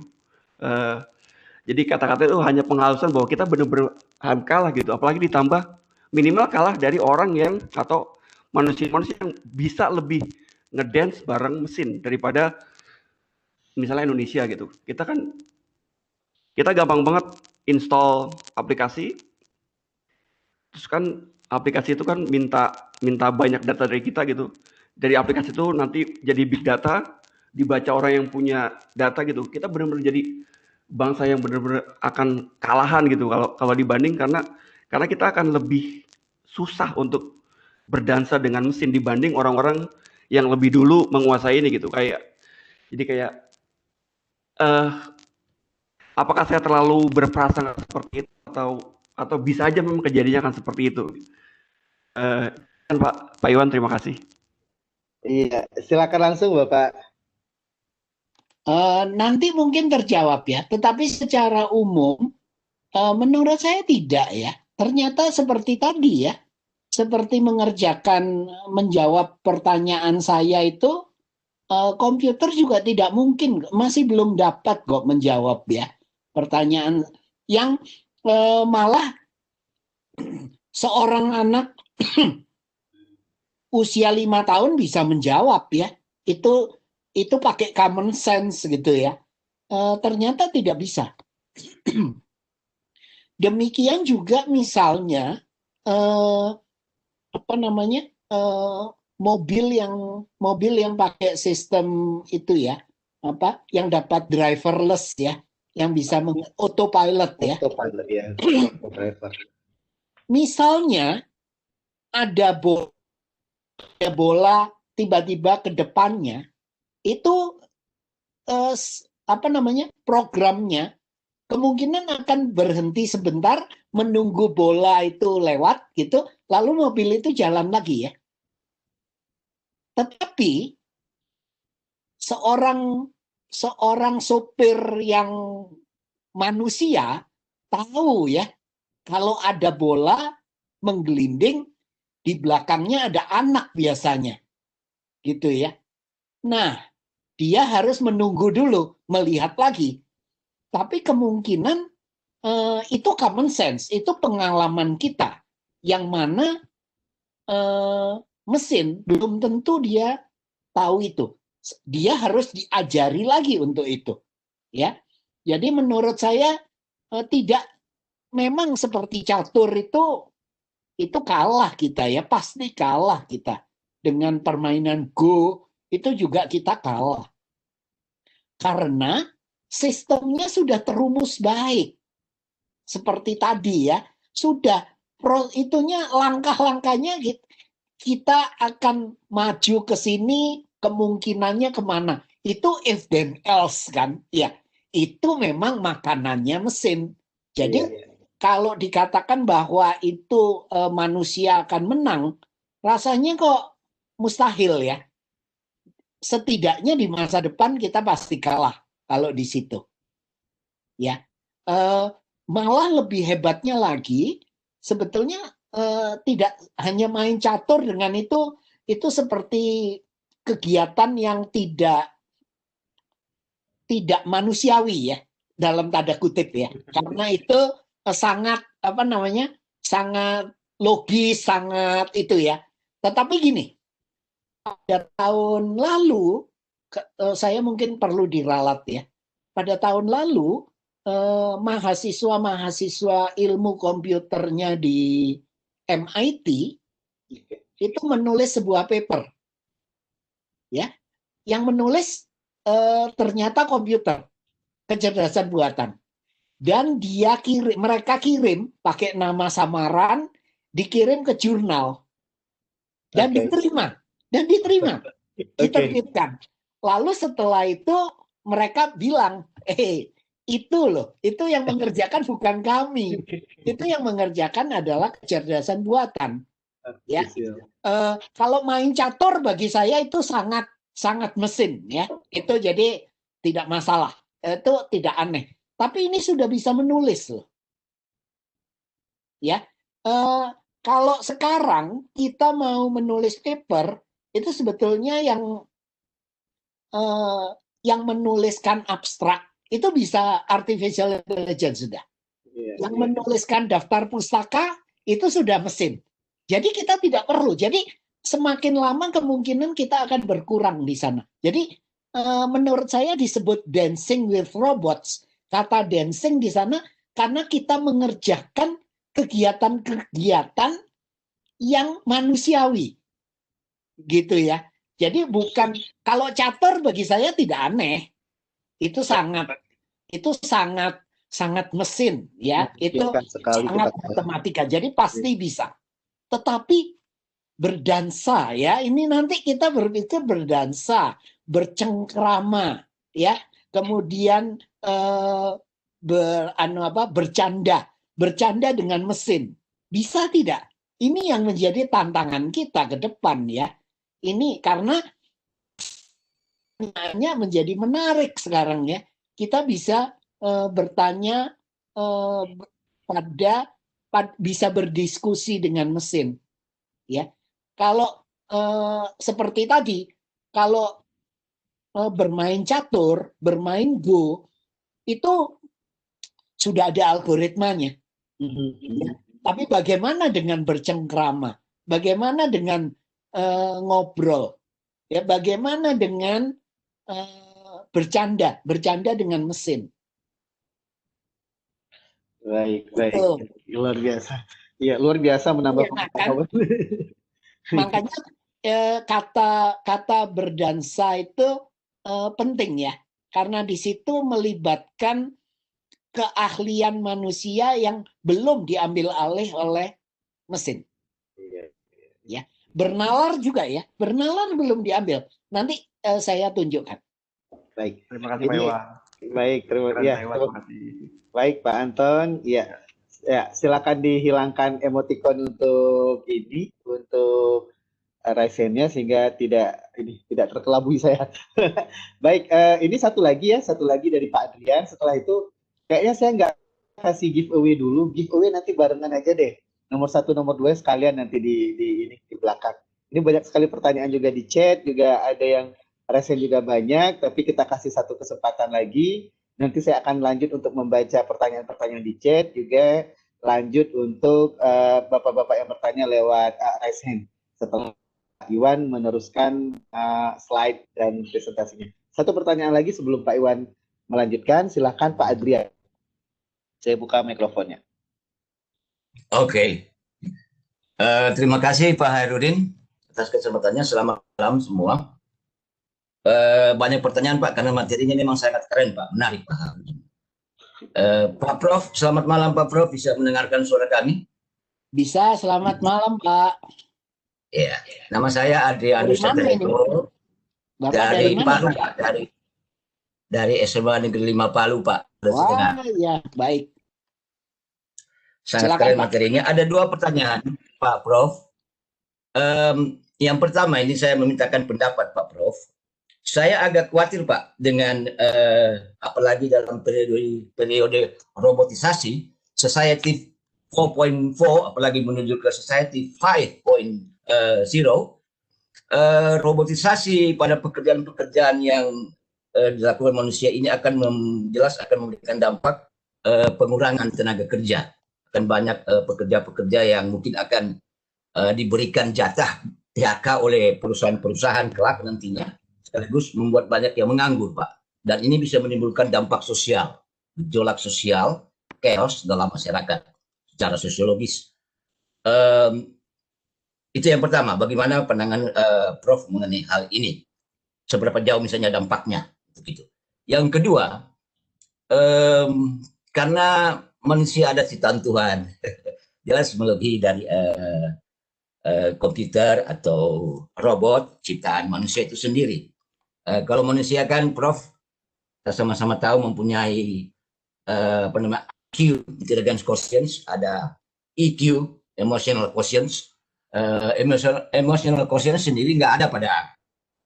Jadi kata-kata itu hanya penghalusan bahwa kita benar-benar kalah gitu. Apalagi ditambah minimal kalah dari orang yang atau manusia-manusia yang bisa lebih ngedance bareng mesin daripada misalnya Indonesia gitu. Kita gampang banget install aplikasi. Terus kan aplikasi itu kan minta banyak data dari kita gitu. Dari aplikasi itu nanti jadi big data, dibaca orang yang punya data gitu. Kita benar-benar jadi bangsa yang benar-benar akan kalahan gitu kalau dibanding karena kita akan lebih susah untuk berdansa dengan mesin dibanding orang-orang yang lebih dulu menguasai ini gitu. Kayak apakah saya terlalu berprasangka seperti itu atau bisa aja memang kejadiannya akan seperti itu. Pak Iwan, terima kasih. Iya, silakan langsung Bapak. Nanti mungkin terjawab ya, tetapi secara umum menurut saya tidak ya. Ternyata seperti tadi ya, seperti menjawab pertanyaan saya itu, komputer juga tidak mungkin, masih belum dapat kok menjawab ya pertanyaan yang malah seorang anak usia 5 tahun bisa menjawab ya. Itu pakai common sense gitu ya. Ternyata tidak bisa. Demikian juga misalnya mobil yang pakai sistem itu ya, yang dapat driverless ya, yang bisa autopilot ya. Autopilot ya. Driver. Misalnya ada bola tiba-tiba ke depannya, itu programnya kemungkinan akan berhenti sebentar menunggu bola itu lewat gitu, lalu mobil itu jalan lagi ya. Tetapi seorang sopir yang manusia tahu ya, kalau ada bola menggelinding di belakangnya ada anak biasanya. Gitu ya. Nah, dia harus menunggu dulu, melihat lagi. Tapi kemungkinan itu common sense, itu pengalaman kita. Yang mana mesin belum tentu dia tahu itu. Dia harus diajari lagi untuk itu. Ya. Jadi menurut saya tidak, memang seperti catur itu kalah kita ya, pasti kalah kita. Dengan permainan Go itu juga kita kalah. Karena sistemnya sudah terumus baik. Seperti tadi ya, sudah itunya langkah-langkahnya kita akan maju ke sini, kemungkinannya kemana. Itu if then else kan, ya. Itu memang makanannya mesin. Jadi kalau dikatakan bahwa itu manusia akan menang, rasanya kok mustahil ya. Setidaknya di masa depan kita pasti kalah kalau di situ. Ya, malah lebih hebatnya lagi, sebetulnya tidak hanya main catur dengan itu seperti kegiatan yang tidak manusiawi ya, dalam tanda kutip ya, karena itu sangat sangat logis, sangat itu ya. Tetapi gini, pada tahun lalu saya mungkin perlu diralat ya. Pada tahun lalu mahasiswa ilmu komputernya di MIT itu menulis sebuah paper ya, yang menulis ternyata komputer, kecerdasan buatan. Dan mereka kirim pakai nama samaran, dikirim ke jurnal dan diterima diterbitkan. Lalu setelah itu mereka bilang, itu loh, itu yang mengerjakan bukan kami, itu yang mengerjakan adalah kecerdasan buatan. Ya, kalau main catur bagi saya itu sangat mesin ya, itu jadi tidak masalah, itu tidak aneh. Tapi ini sudah bisa menulis loh. Ya, kalau sekarang kita mau menulis paper itu sebetulnya yang menuliskan abstrak itu bisa artificial intelligence sudah. Yang menuliskan daftar pustaka itu sudah mesin. Jadi kita tidak perlu. Jadi semakin lama kemungkinan kita akan berkurang di sana. Jadi menurut saya disebut dancing with robots. Kata dancing di sana karena kita mengerjakan kegiatan-kegiatan yang manusiawi. Gitu ya. Jadi bukan, kalau catur bagi saya tidak aneh. Itu sangat mesin ya. Itu sangat matematika. Jadi pasti bisa. Tetapi berdansa ya, ini nanti kita berpikir berdansa, bercengkrama ya, kemudian bercanda dengan mesin, bisa tidak? Ini yang menjadi tantangan kita ke depan ya. Ini karena menjadi menarik sekarang ya, kita bisa bertanya bisa berdiskusi dengan mesin ya. Kalau seperti tadi, kalau bermain catur, bermain Go, itu sudah ada algoritmanya. Ya. Tapi bagaimana dengan bercengkrama? Bagaimana dengan ngobrol? Ya, bagaimana dengan bercanda dengan mesin? Baik. Luar biasa. Iya, luar biasa menambah pengetahuan. Makanya kata berdansa itu penting ya, karena di situ melibatkan keahlian manusia yang belum diambil alih oleh mesin. Ya, bernalar juga ya, bernalar belum diambil. Nanti saya tunjukkan. Baik. Terima kasih Pak Iwan. Baik, terima kasih. Baik Pak Anton, ya silakan dihilangkan emoticon untuk Raisennya sehingga tidak terkelabui saya. Baik, ini satu lagi dari Pak Adrian. Setelah itu kayaknya saya nggak kasih giveaway dulu, giveaway nanti barengan aja deh. Nomor 1, nomor 2 sekalian nanti di belakang. Ini banyak sekali pertanyaan juga di chat, juga ada yang Raisen juga banyak, tapi kita kasih satu kesempatan lagi. Nanti saya akan lanjut untuk membaca pertanyaan-pertanyaan di chat, juga lanjut untuk bapak-bapak yang bertanya lewat Raisen setelah Iwan meneruskan slide dan presentasinya. Satu pertanyaan lagi sebelum Pak Iwan melanjutkan, silakan Pak Adrian. Saya buka mikrofonnya. Oke. Terima kasih Pak Hairudin atas kesempatannya. Selamat malam semua. Banyak pertanyaan Pak, karena materinya memang sangat keren Pak, menarik Pak Hairudin. Pak Prof, selamat malam Pak Prof, bisa mendengarkan suara kami? Bisa, selamat malam Pak. Ya, nama saya Adrianus Santiago. Bapak dari mana, Palu, Pak? Pak. Dari SMA Negeri 5 Palu, Pak. Wah, ya, baik. Sangat Silakan, keren Pak. materinya. Ada 2 pertanyaan, Pak Prof. Yang pertama, ini saya memintakan pendapat Pak Prof. Saya agak khawatir Pak dengan apalagi dalam periode robotisasi, Society 4.4, apalagi menuju ke Society 5.0, robotisasi pada pekerjaan-pekerjaan yang dilakukan manusia ini akan jelas akan memberikan dampak pengurangan tenaga kerja. Akan banyak pekerja-pekerja yang mungkin akan diberikan jatah PHK oleh perusahaan-perusahaan kelak nantinya, sekaligus membuat banyak yang menganggur, Pak. Dan ini bisa menimbulkan dampak sosial, gejolak sosial, chaos dalam masyarakat secara sosiologis. Itu yang pertama, bagaimana pandangan Prof mengenai hal ini? Seberapa jauh misalnya dampaknya? Begitu. Yang kedua, karena manusia ada ciptaan Tuhan, jelas melebihi dari komputer atau robot ciptaan manusia itu sendiri. Kalau manusia kan, Prof, kita sama-sama tahu mempunyai IQ, intelligence quotient, ada EQ, emotional quotient. Emotional quotient sendiri nggak ada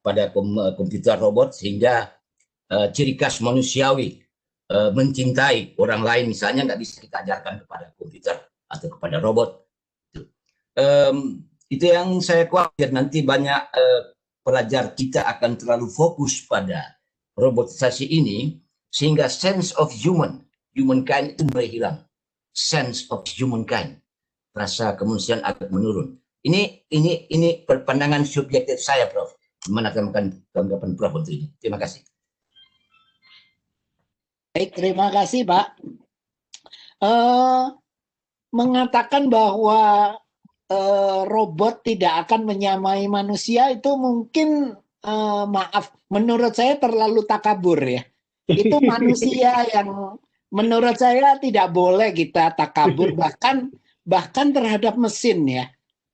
pada komputer robot, sehingga ciri khas manusiawi mencintai orang lain misalnya nggak bisa kita ajarkan kepada komputer atau kepada robot. Itu yang saya khawatir, nanti banyak pelajar kita akan terlalu fokus pada robotisasi ini sehingga sense of humankind itu mulai hilang. Sense of humankind, rasa kemanusiaan agak menurun. Ini pandangan subjektif saya, Prof. Gimana tanggapan Prof untuk ini? Terima kasih. Baik, terima kasih, Pak. Mengatakan bahwa robot tidak akan menyamai manusia itu mungkin maaf, menurut saya terlalu takabur ya. Itu manusia yang menurut saya tidak boleh kita takabur, bahkan terhadap mesin ya.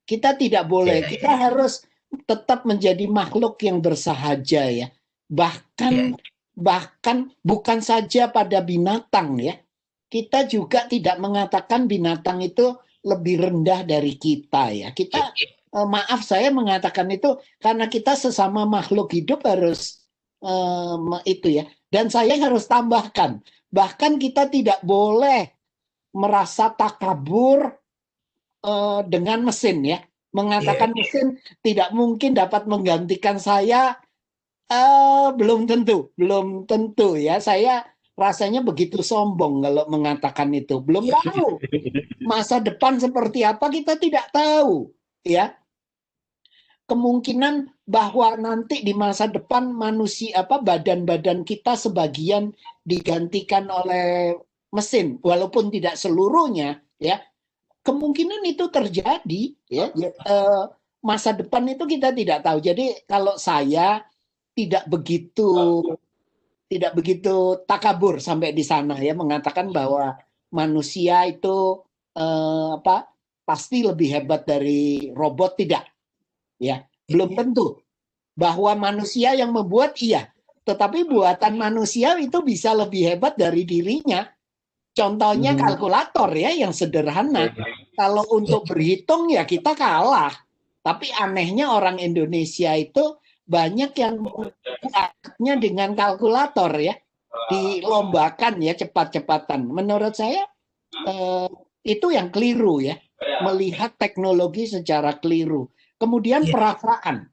Kita tidak boleh, kita harus tetap menjadi makhluk yang bersahaja ya. Bahkan bukan saja pada binatang ya. Kita juga tidak mengatakan binatang itu lebih rendah dari kita ya. Kita maaf saya mengatakan itu karena kita sesama makhluk hidup harus itu ya. Dan saya harus tambahkan, bahkan kita tidak boleh merasa takabur dengan mesin ya. Mengatakan mesin tidak mungkin dapat menggantikan saya, belum tentu ya. Saya rasanya begitu sombong kalau mengatakan itu. Belum tahu masa depan seperti apa, kita tidak tahu ya. Kemungkinan bahwa nanti di masa depan manusia badan-badan kita sebagian digantikan oleh mesin, walaupun tidak seluruhnya ya. Kemungkinan itu terjadi ya. Masa depan itu kita tidak tahu. Jadi kalau saya tidak begitu takabur sampai di sana ya, mengatakan bahwa manusia itu pasti lebih hebat dari robot, tidak ya, belum tentu. Bahwa manusia yang membuat iya, tetapi buatan manusia itu bisa lebih hebat dari dirinya. Contohnya kalkulator ya, yang sederhana. Kalau untuk berhitung ya kita kalah. Tapi anehnya orang Indonesia itu banyak yang buatnya dengan kalkulator ya, dilombakan ya cepat-cepatan. Menurut saya itu yang keliru ya, melihat teknologi secara keliru. Kemudian perasaan,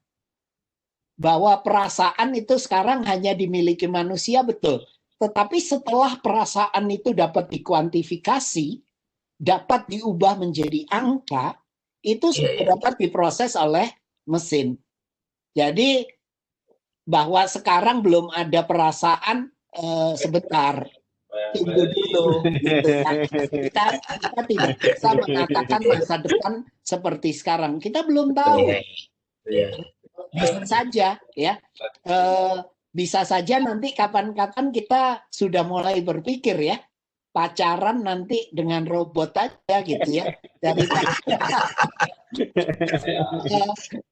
bahwa perasaan itu sekarang hanya dimiliki manusia, betul. Tetapi setelah perasaan itu dapat dikuantifikasi, dapat diubah menjadi angka, itu sudah dapat diproses oleh mesin. Jadi bahwa sekarang belum ada perasaan, sebentar, tunggu dulu. Gitu ya. Kita tidak bisa mengatakan masa depan seperti sekarang. Kita belum tahu. Bisa saja ya. Bisa saja nanti kapan-kapan kita sudah mulai berpikir ya. pacaran nanti dengan robot aja gitu ya.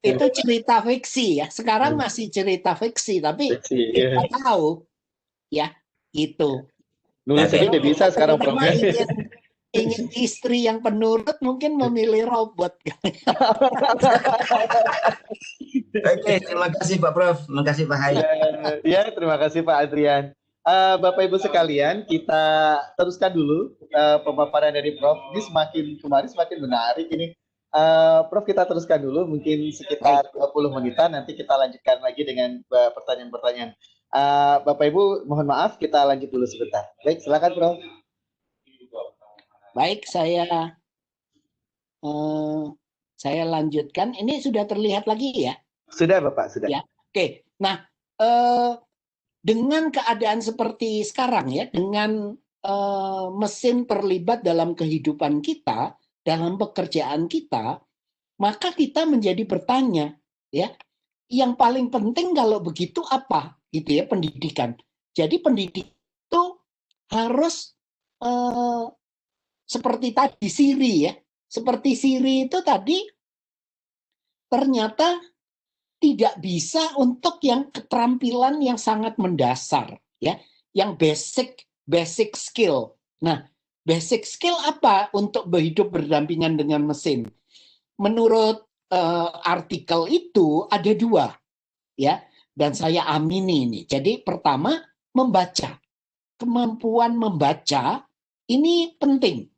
Itu cerita fiksi ya. Sekarang masih cerita fiksi, tapi kita tahu ya itu. Nulis aja udah bisa sekarang, Prof. Ingin istri yang penurut mungkin memilih robot. Oke, terima kasih Pak Prof. Terima kasih Pak Hai. Ya, terima kasih Pak Adrian. Bapak Ibu sekalian, kita teruskan dulu pemaparan dari Prof. Ini kemarin semakin menarik ini. Prof, kita teruskan dulu, mungkin sekitar 20 menitan, nanti kita lanjutkan lagi dengan pertanyaan-pertanyaan. Bapak Ibu, mohon maaf, kita lanjut dulu sebentar. Baik, silakan Prof. Baik, saya lanjutkan. Ini sudah terlihat lagi ya? Sudah Bapak, sudah. Ya, oke. Nah, dengan keadaan seperti sekarang ya, dengan mesin terlibat dalam kehidupan kita, dalam pekerjaan kita, maka kita menjadi bertanya, ya, yang paling penting kalau begitu apa, gitu ya, pendidikan. Jadi pendidik itu harus seperti tadi Siri ya, seperti Siri itu tadi ternyata tidak bisa untuk yang keterampilan yang sangat mendasar ya, yang basic skill. Nah, basic skill apa untuk hidup berdampingan dengan mesin? Menurut artikel itu ada dua ya, dan saya amini ini. Jadi pertama, membaca. Kemampuan membaca ini penting.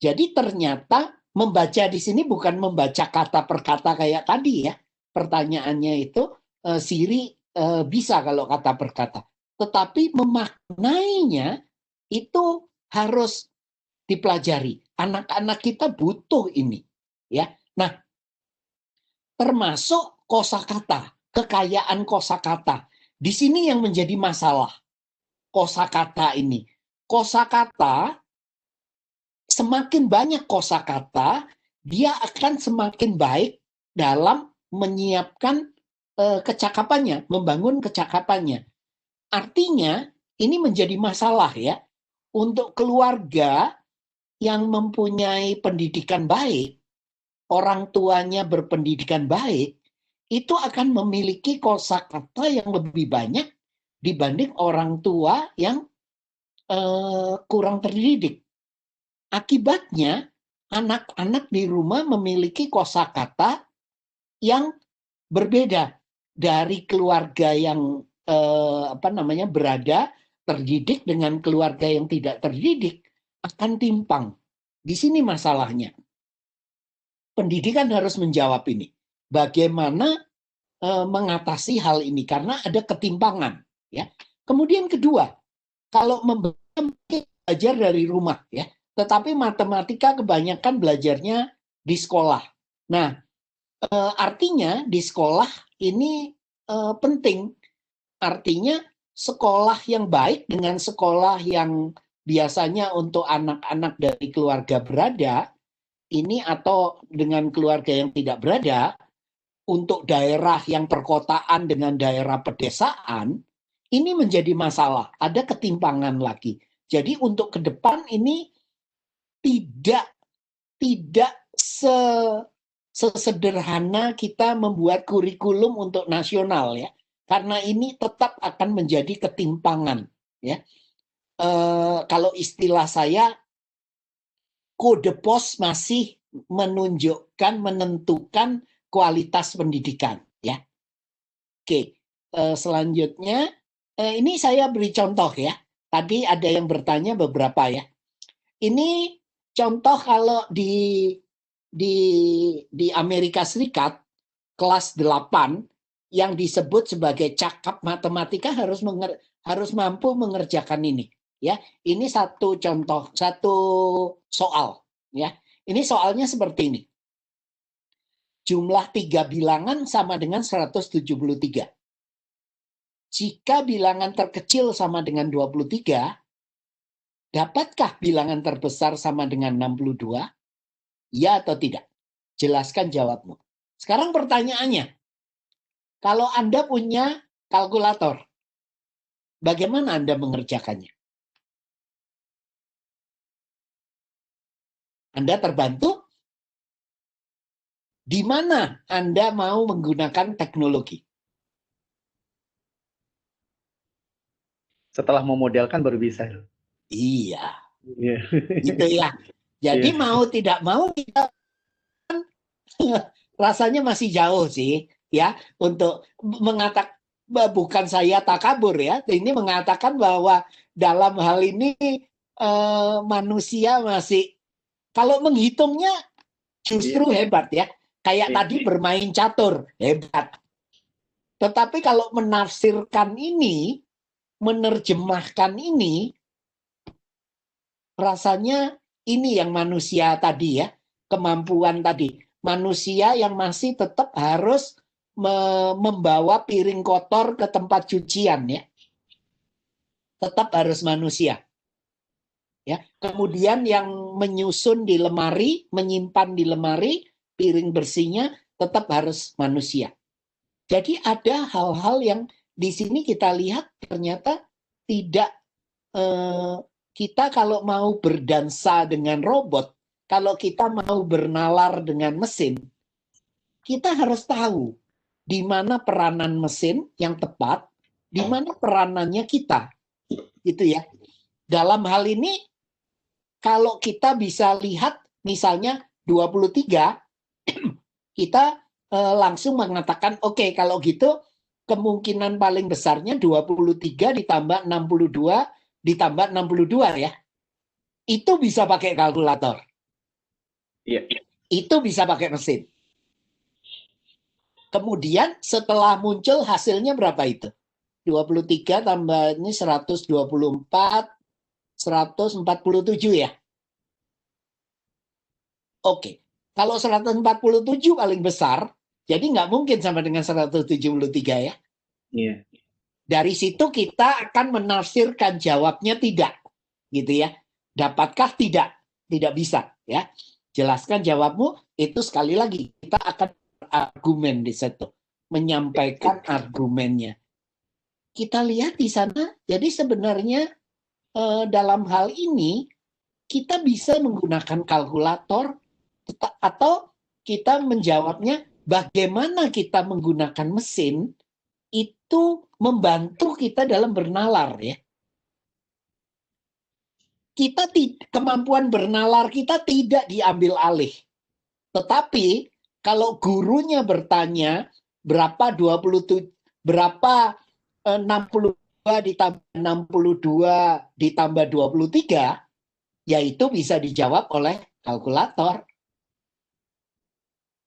Jadi ternyata membaca di sini bukan membaca kata per kata kayak tadi ya. Pertanyaannya itu Siri bisa kalau kata per kata. Tetapi memaknainya itu harus dipelajari. Anak-anak kita butuh ini. Ya. Nah, termasuk kosakata, kekayaan kosakata. Di sini yang menjadi masalah kosakata ini. Kosakata, semakin banyak kosakata, dia akan semakin baik dalam menyiapkan kecakapannya, membangun kecakapannya. Artinya, ini menjadi masalah ya untuk keluarga yang mempunyai pendidikan baik, orang tuanya berpendidikan baik, itu akan memiliki kosakata yang lebih banyak dibanding orang tua yang kurang terdidik. Akibatnya, anak-anak di rumah memiliki kosakata yang berbeda dari keluarga yang berada terdidik dengan keluarga yang tidak terdidik, akan timpang. Di sini masalahnya. Pendidikan harus menjawab ini. Bagaimana mengatasi hal ini karena ada ketimpangan ya. Kemudian kedua, kalau belajar dari rumah ya, tetapi matematika kebanyakan belajarnya di sekolah. Nah, artinya di sekolah ini penting. Artinya sekolah yang baik dengan sekolah yang biasanya untuk anak-anak dari keluarga berada ini atau dengan keluarga yang tidak berada, untuk daerah yang perkotaan dengan daerah pedesaan, ini menjadi masalah. Ada ketimpangan lagi. Jadi untuk ke depan ini tidak sesederhana kita membuat kurikulum untuk nasional ya. Karena ini tetap akan menjadi ketimpangan ya. Kalau istilah saya, kode pos masih menentukan kualitas pendidikan ya. Oke, selanjutnya ini saya beri contoh ya. Tadi ada yang bertanya beberapa ya. Ini contoh kalau di Amerika Serikat kelas 8 yang disebut sebagai cakap matematika harus mampu mengerjakan ini ya. Ini satu contoh, satu soal ya. Ini soalnya seperti ini. Jumlah 3 bilangan sama dengan 173. Jika bilangan terkecil sama dengan 23, dapatkah bilangan terbesar sama dengan 62? Ya atau tidak? Jelaskan jawabmu. Sekarang pertanyaannya, kalau Anda punya kalkulator, bagaimana Anda mengerjakannya? Anda terbantu di mana Anda mau menggunakan teknologi. Setelah memodelkan baru bisa. Iya, Iya. gitu ya. Jadi Iya. mau tidak mau kita rasanya masih jauh sih ya untuk mengatakan, bukan saya takabur ya, ini mengatakan bahwa dalam hal ini manusia masih, kalau menghitungnya justru hebat ya. Kayak tadi bermain catur, hebat. Tetapi kalau menafsirkan ini, menerjemahkan ini, rasanya ini yang manusia tadi ya, kemampuan tadi. Manusia yang masih tetap harus membawa piring kotor ke tempat cucian ya. Tetap harus manusia. Ya. Kemudian yang menyusun di lemari, menyimpan di lemari, piring bersihnya tetap harus manusia. Jadi ada hal-hal yang di sini kita lihat ternyata tidak, kita kalau mau berdansa dengan robot, kalau kita mau bernalar dengan mesin, kita harus tahu di mana peranan mesin yang tepat, di mana peranannya kita. Gitu ya. Dalam hal ini, kalau kita bisa lihat misalnya 23, kita langsung mengatakan, oke, kalau gitu kemungkinan paling besarnya 23 ditambah 62 ditambah 62 ya. Itu bisa pakai kalkulator. Iya. Itu bisa pakai mesin. Kemudian setelah muncul hasilnya berapa itu? 23 tambah ini 124, 147 ya. Oke. Kalau 147 paling besar, jadi nggak mungkin sama dengan 173 ya. Iya. Dari situ kita akan menafsirkan jawabnya tidak, gitu ya. Dapatkah tidak? Tidak bisa, ya. Jelaskan jawabmu, itu sekali lagi kita akan argumen di situ, menyampaikan argumennya. Kita lihat di sana, jadi sebenarnya dalam hal ini kita bisa menggunakan kalkulator atau kita menjawabnya bagaimana kita menggunakan mesin itu membantu kita dalam bernalar ya. Kemampuan bernalar kita tidak diambil alih. Tetapi kalau gurunya bertanya berapa 62 ditambah 62 ditambah 23, yaitu bisa dijawab oleh kalkulator.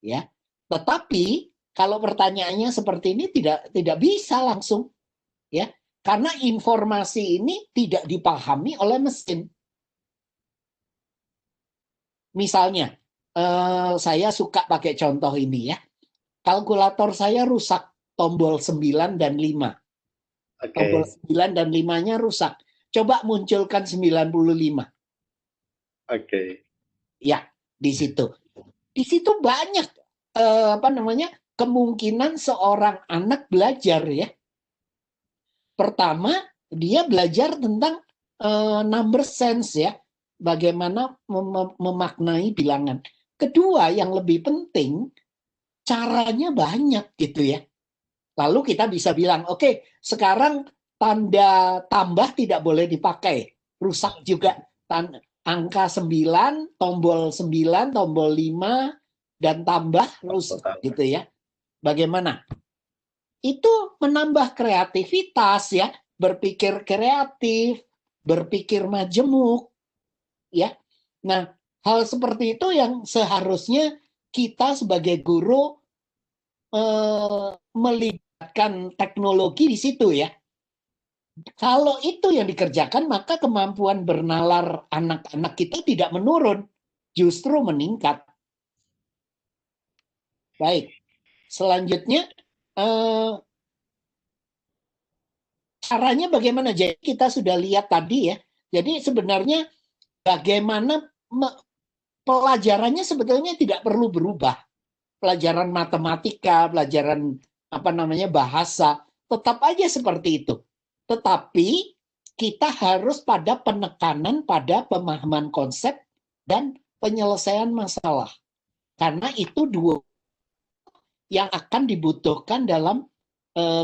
Ya. Tetapi kalau pertanyaannya seperti ini tidak bisa langsung, ya, karena informasi ini tidak dipahami oleh mesin. Misalnya, saya suka pakai contoh ini ya. Kalkulator saya rusak tombol 9 dan 5. Okay. Tombol 9 dan 5-nya rusak. Coba munculkan 95. Oke. Ya, di situ. Di situ banyak kemungkinan seorang anak belajar ya. Pertama, dia belajar tentang number sense ya. Bagaimana memaknai bilangan. Kedua, yang lebih penting, caranya banyak gitu ya. Lalu kita bisa bilang, oke, sekarang tanda tambah tidak boleh dipakai. Rusak juga. Angka 9, tombol 9, tombol 5, dan tambah rusak gitu ya. Bagaimana? Itu menambah kreativitas ya. Berpikir kreatif, berpikir majemuk. Ya, nah hal seperti itu yang seharusnya kita sebagai guru melibatkan teknologi di situ ya. Kalau itu yang dikerjakan, maka kemampuan bernalar anak-anak kita tidak menurun, justru meningkat. Baik, selanjutnya caranya bagaimana? Jadi kita sudah lihat tadi ya. Jadi sebenarnya bagaimana pelajarannya sebetulnya tidak perlu berubah. Pelajaran matematika, pelajaran bahasa, tetap aja seperti itu. Tetapi kita harus pada penekanan pada pemahaman konsep dan penyelesaian masalah. Karena itu dua yang akan dibutuhkan dalam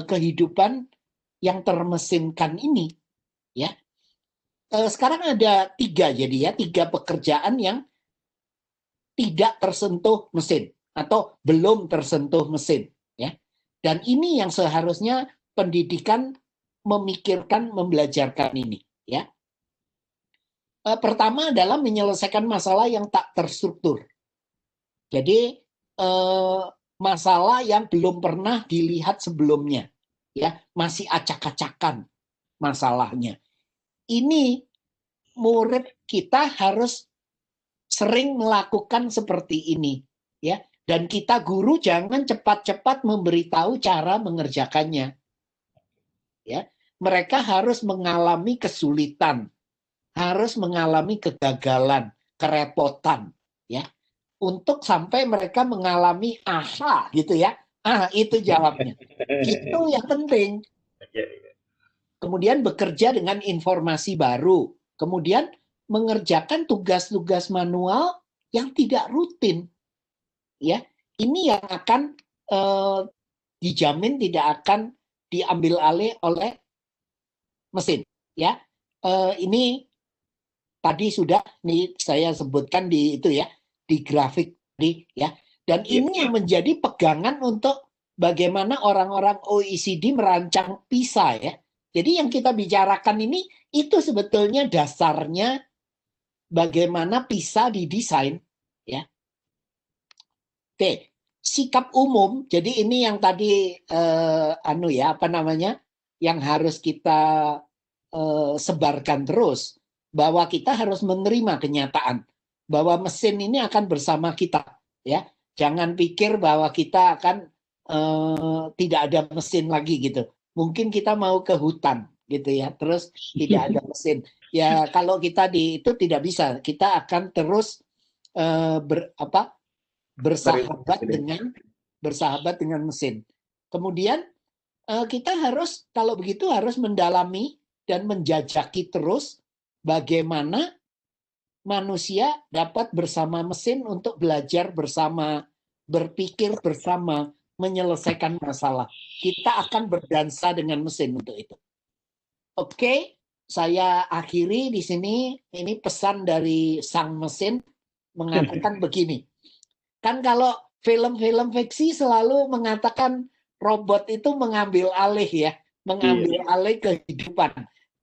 kehidupan yang termesinkan ini. Ya, sekarang ada tiga pekerjaan yang tidak tersentuh mesin atau belum tersentuh mesin. Ya, dan ini yang seharusnya pendidikan memikirkan, membelajarkan ini. Ya, pertama adalah menyelesaikan masalah yang tak terstruktur. Jadi masalah yang belum pernah dilihat sebelumnya, ya, masih acak-acakan masalahnya. Ini murid kita harus sering melakukan seperti ini, ya. Dan kita guru jangan cepat-cepat memberitahu cara mengerjakannya. Ya, mereka harus mengalami kesulitan, harus mengalami kegagalan, kerepotan, ya. Untuk sampai mereka mengalami aha gitu ya. Itu jawabnya. Itu yang penting. Kemudian bekerja dengan informasi baru. Kemudian mengerjakan tugas-tugas manual yang tidak rutin. Ya, ini yang akan dijamin tidak akan diambil alih oleh mesin. Ya, ini tadi sudah nih saya sebutkan di itu ya, di grafik tadi ya. Dan ini yang menjadi pegangan untuk bagaimana orang-orang OECD merancang PISA ya. Jadi yang kita bicarakan ini itu sebetulnya dasarnya bagaimana PISA didesain ya. Oke, sikap umum. Jadi ini yang tadi yang harus kita sebarkan terus, bahwa kita harus menerima kenyataan bahwa mesin ini akan bersama kita ya. Jangan pikir bahwa kita akan tidak ada mesin lagi gitu. Mungkin kita mau ke hutan gitu ya, terus tidak ada mesin. Ya kalau kita itu tidak bisa. Kita akan terus bersahabat dengan mesin. Kemudian kita harus kalau begitu harus mendalami dan menjajaki terus bagaimana manusia dapat bersama mesin untuk belajar bersama, berpikir bersama, menyelesaikan masalah. Kita akan berdansa dengan mesin untuk itu. Oke, saya akhiri di sini. Ini pesan dari sang mesin mengatakan begini. Kan kalau film-film fiksi selalu mengatakan robot itu mengambil alih ya, mengambil alih kehidupan.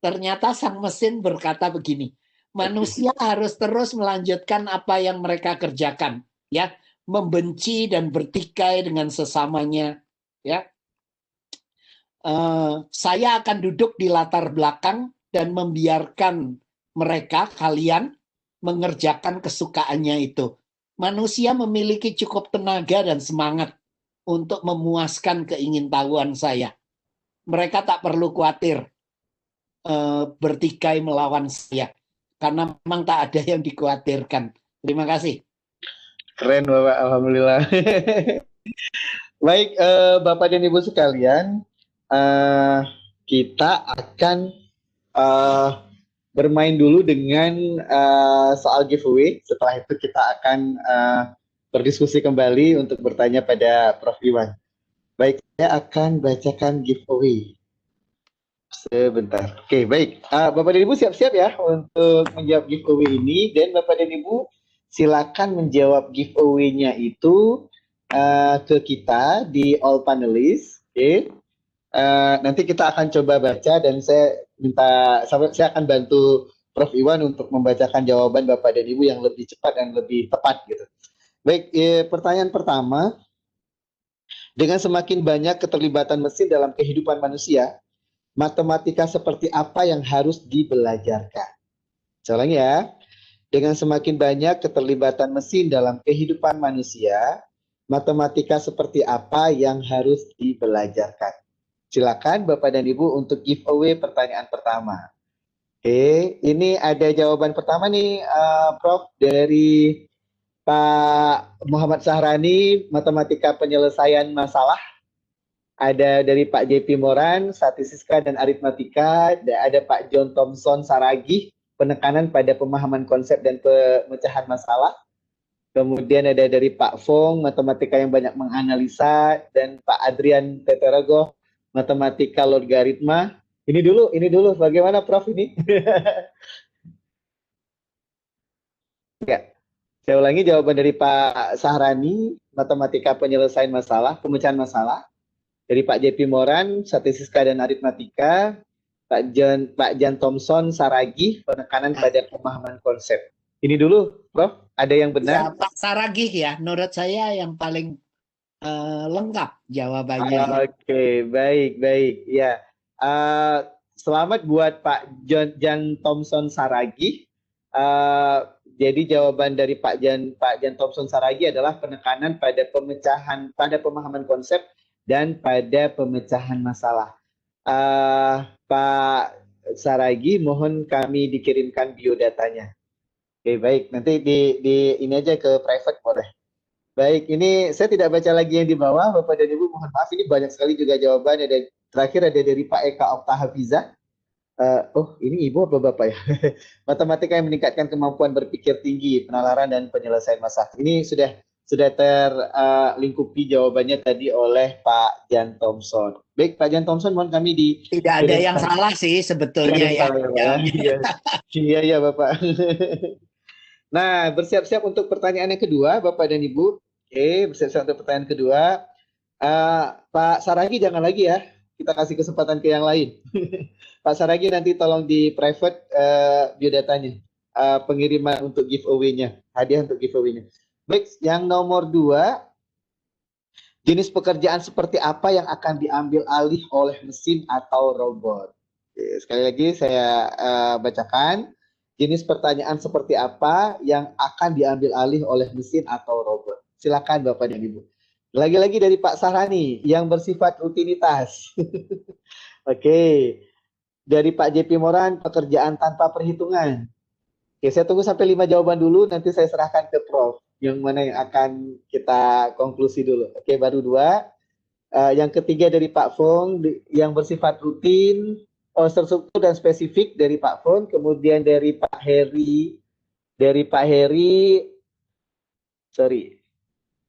Ternyata sang mesin berkata begini, manusia harus terus melanjutkan apa yang mereka kerjakan, ya, membenci dan bertikai dengan sesamanya, ya. Saya akan duduk di latar belakang dan membiarkan mereka, kalian, mengerjakan kesukaannya itu. Manusia memiliki cukup tenaga dan semangat untuk memuaskan keingintahuan saya. Mereka tak perlu khawatir bertikai melawan saya, karena memang tak ada yang dikhawatirkan. Terima kasih. Keren Bapak, alhamdulillah. Baik, Bapak dan Ibu sekalian, kita akan bermain dulu dengan soal giveaway. Setelah itu kita akan berdiskusi kembali untuk bertanya pada Prof. Iwan. Baik, saya akan bacakan giveaway. Sebentar. Oke, baik. Bapak dan Ibu siap-siap ya untuk menjawab giveaway ini. Dan Bapak dan Ibu silakan menjawab giveaway-nya itu ke kita di all panelists. Oke. Nanti kita akan coba baca dan saya akan bantu Prof. Iwan untuk membacakan jawaban Bapak dan Ibu yang lebih cepat dan lebih tepat gitu. Baik, pertanyaan pertama. Dengan semakin banyak keterlibatan mesin dalam kehidupan manusia, matematika seperti apa yang harus dibelajarkan? Saya ulangi ya. Dengan semakin banyak keterlibatan mesin dalam kehidupan manusia, matematika seperti apa yang harus dibelajarkan? Silakan Bapak dan Ibu untuk giveaway pertanyaan pertama. Oke, ini ada jawaban pertama nih, Prof, dari Pak Muhammad Sahrani, matematika penyelesaian masalah. Ada dari Pak JP Moran, statistika dan aritmatika. Ada Pak John Thompson Saragih, penekanan pada pemahaman konsep dan pemecahan masalah. Kemudian ada dari Pak Fong, matematika yang banyak menganalisa, dan Pak Adrian Teterogo, matematika logaritma. Ini dulu, bagaimana Prof ini? Ya, saya ulangi jawaban dari Pak Sahrani, matematika penyelesaian masalah, pemecahan masalah. Dari Pak JP Moran, statistika dan aritmatika. Pak Jan Thompson, saragih, penekanan pada pemahaman konsep. Ini dulu, Prof. Ada yang Ya, benar? Pak Saragih ya, menurut saya yang paling lengkap jawabannya. Ya. Oke, baik. Ya, selamat buat Pak Jan Thompson Saragih. Jadi jawaban dari Pak Jan Thompson Saragih adalah penekanan pada pada pemahaman konsep dan pada pemecahan masalah. Pak Saragih, mohon kami dikirimkan biodatanya. Oke, baik. Nanti ini aja ke private boleh. Baik, ini saya tidak baca lagi yang di bawah, Bapak dan Ibu. Mohon maaf, ini banyak sekali juga jawaban. Terakhir ada dari Pak Eka Okta Hafiza. Ini Ibu apa Bapak ya? Matematika yang meningkatkan kemampuan berpikir tinggi, penalaran dan penyelesaian masalah. Ini sudah terlingkupi jawabannya tadi oleh Pak Jan Thompson. Baik, Pak Jan Thompson, mohon kami di Tidak ada yang salah sih sebetulnya ya. Iya, Bapak. Nah, bersiap-siap untuk pertanyaan yang kedua, Bapak dan Ibu. Oke, bersiap-siap untuk pertanyaan kedua. Pak Saragi jangan lagi ya, kita kasih kesempatan ke yang lain. Pak Saragi nanti tolong di private biodatanya, pengiriman untuk giveaway-nya, hadiah untuk giveaway-nya. Baik, yang nomor 2, jenis pekerjaan seperti apa yang akan diambil alih oleh mesin atau robot? Oke, sekali lagi saya bacakan. Jenis pertanyaan seperti apa yang akan diambil alih oleh mesin atau robot? Silakan Bapak dan Ibu. Lagi-lagi dari Pak Sahrani yang bersifat rutinitas. Oke. Dari Pak JP Moran, pekerjaan tanpa perhitungan. Oke, saya tunggu sampai 5 jawaban dulu, nanti saya serahkan ke Prof. Yang mana yang akan kita konklusi dulu. Oke, baru 2. Yang ketiga dari Pak Fong, yang bersifat rutin, terstruktur dan spesifik dari Pak Fong. Kemudian dari Pak Heri,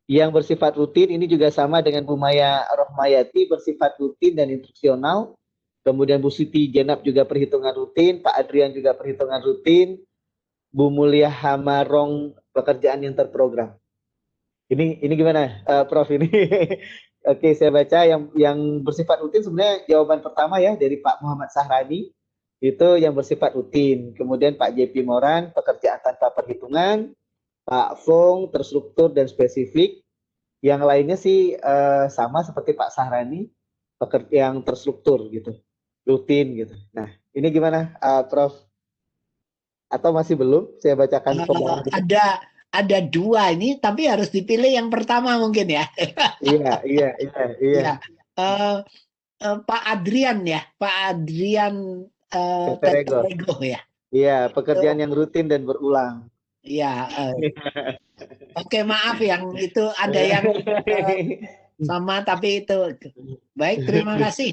yang bersifat rutin, ini juga sama dengan Bu Maya Rohmayati, bersifat rutin dan instruksional. Kemudian Bu Siti Jenab juga perhitungan rutin, Pak Adrian juga perhitungan rutin, Bu Mulia Hamarong pekerjaan yang terprogram. Ini gimana, Prof ini? Oke, saya baca yang bersifat rutin sebenarnya jawaban pertama ya dari Pak Muhammad Sahrani, itu yang bersifat rutin. Kemudian Pak JP Moran, pekerjaan tanpa perhitungan. Pak Fong, terstruktur dan spesifik. Yang lainnya sih sama seperti Pak Sahrani, yang terstruktur gitu, rutin gitu. Nah, ini gimana, Prof? Atau masih belum? Saya bacakan. Ada 2 ini, tapi harus dipilih yang pertama mungkin ya. Iya. Pak Adrian ya, Pak Adrian Teterego ya. Iya, pekerjaan yang rutin dan berulang. Iya. Oke, maaf yang itu ada yang sama tapi itu. Baik, terima kasih.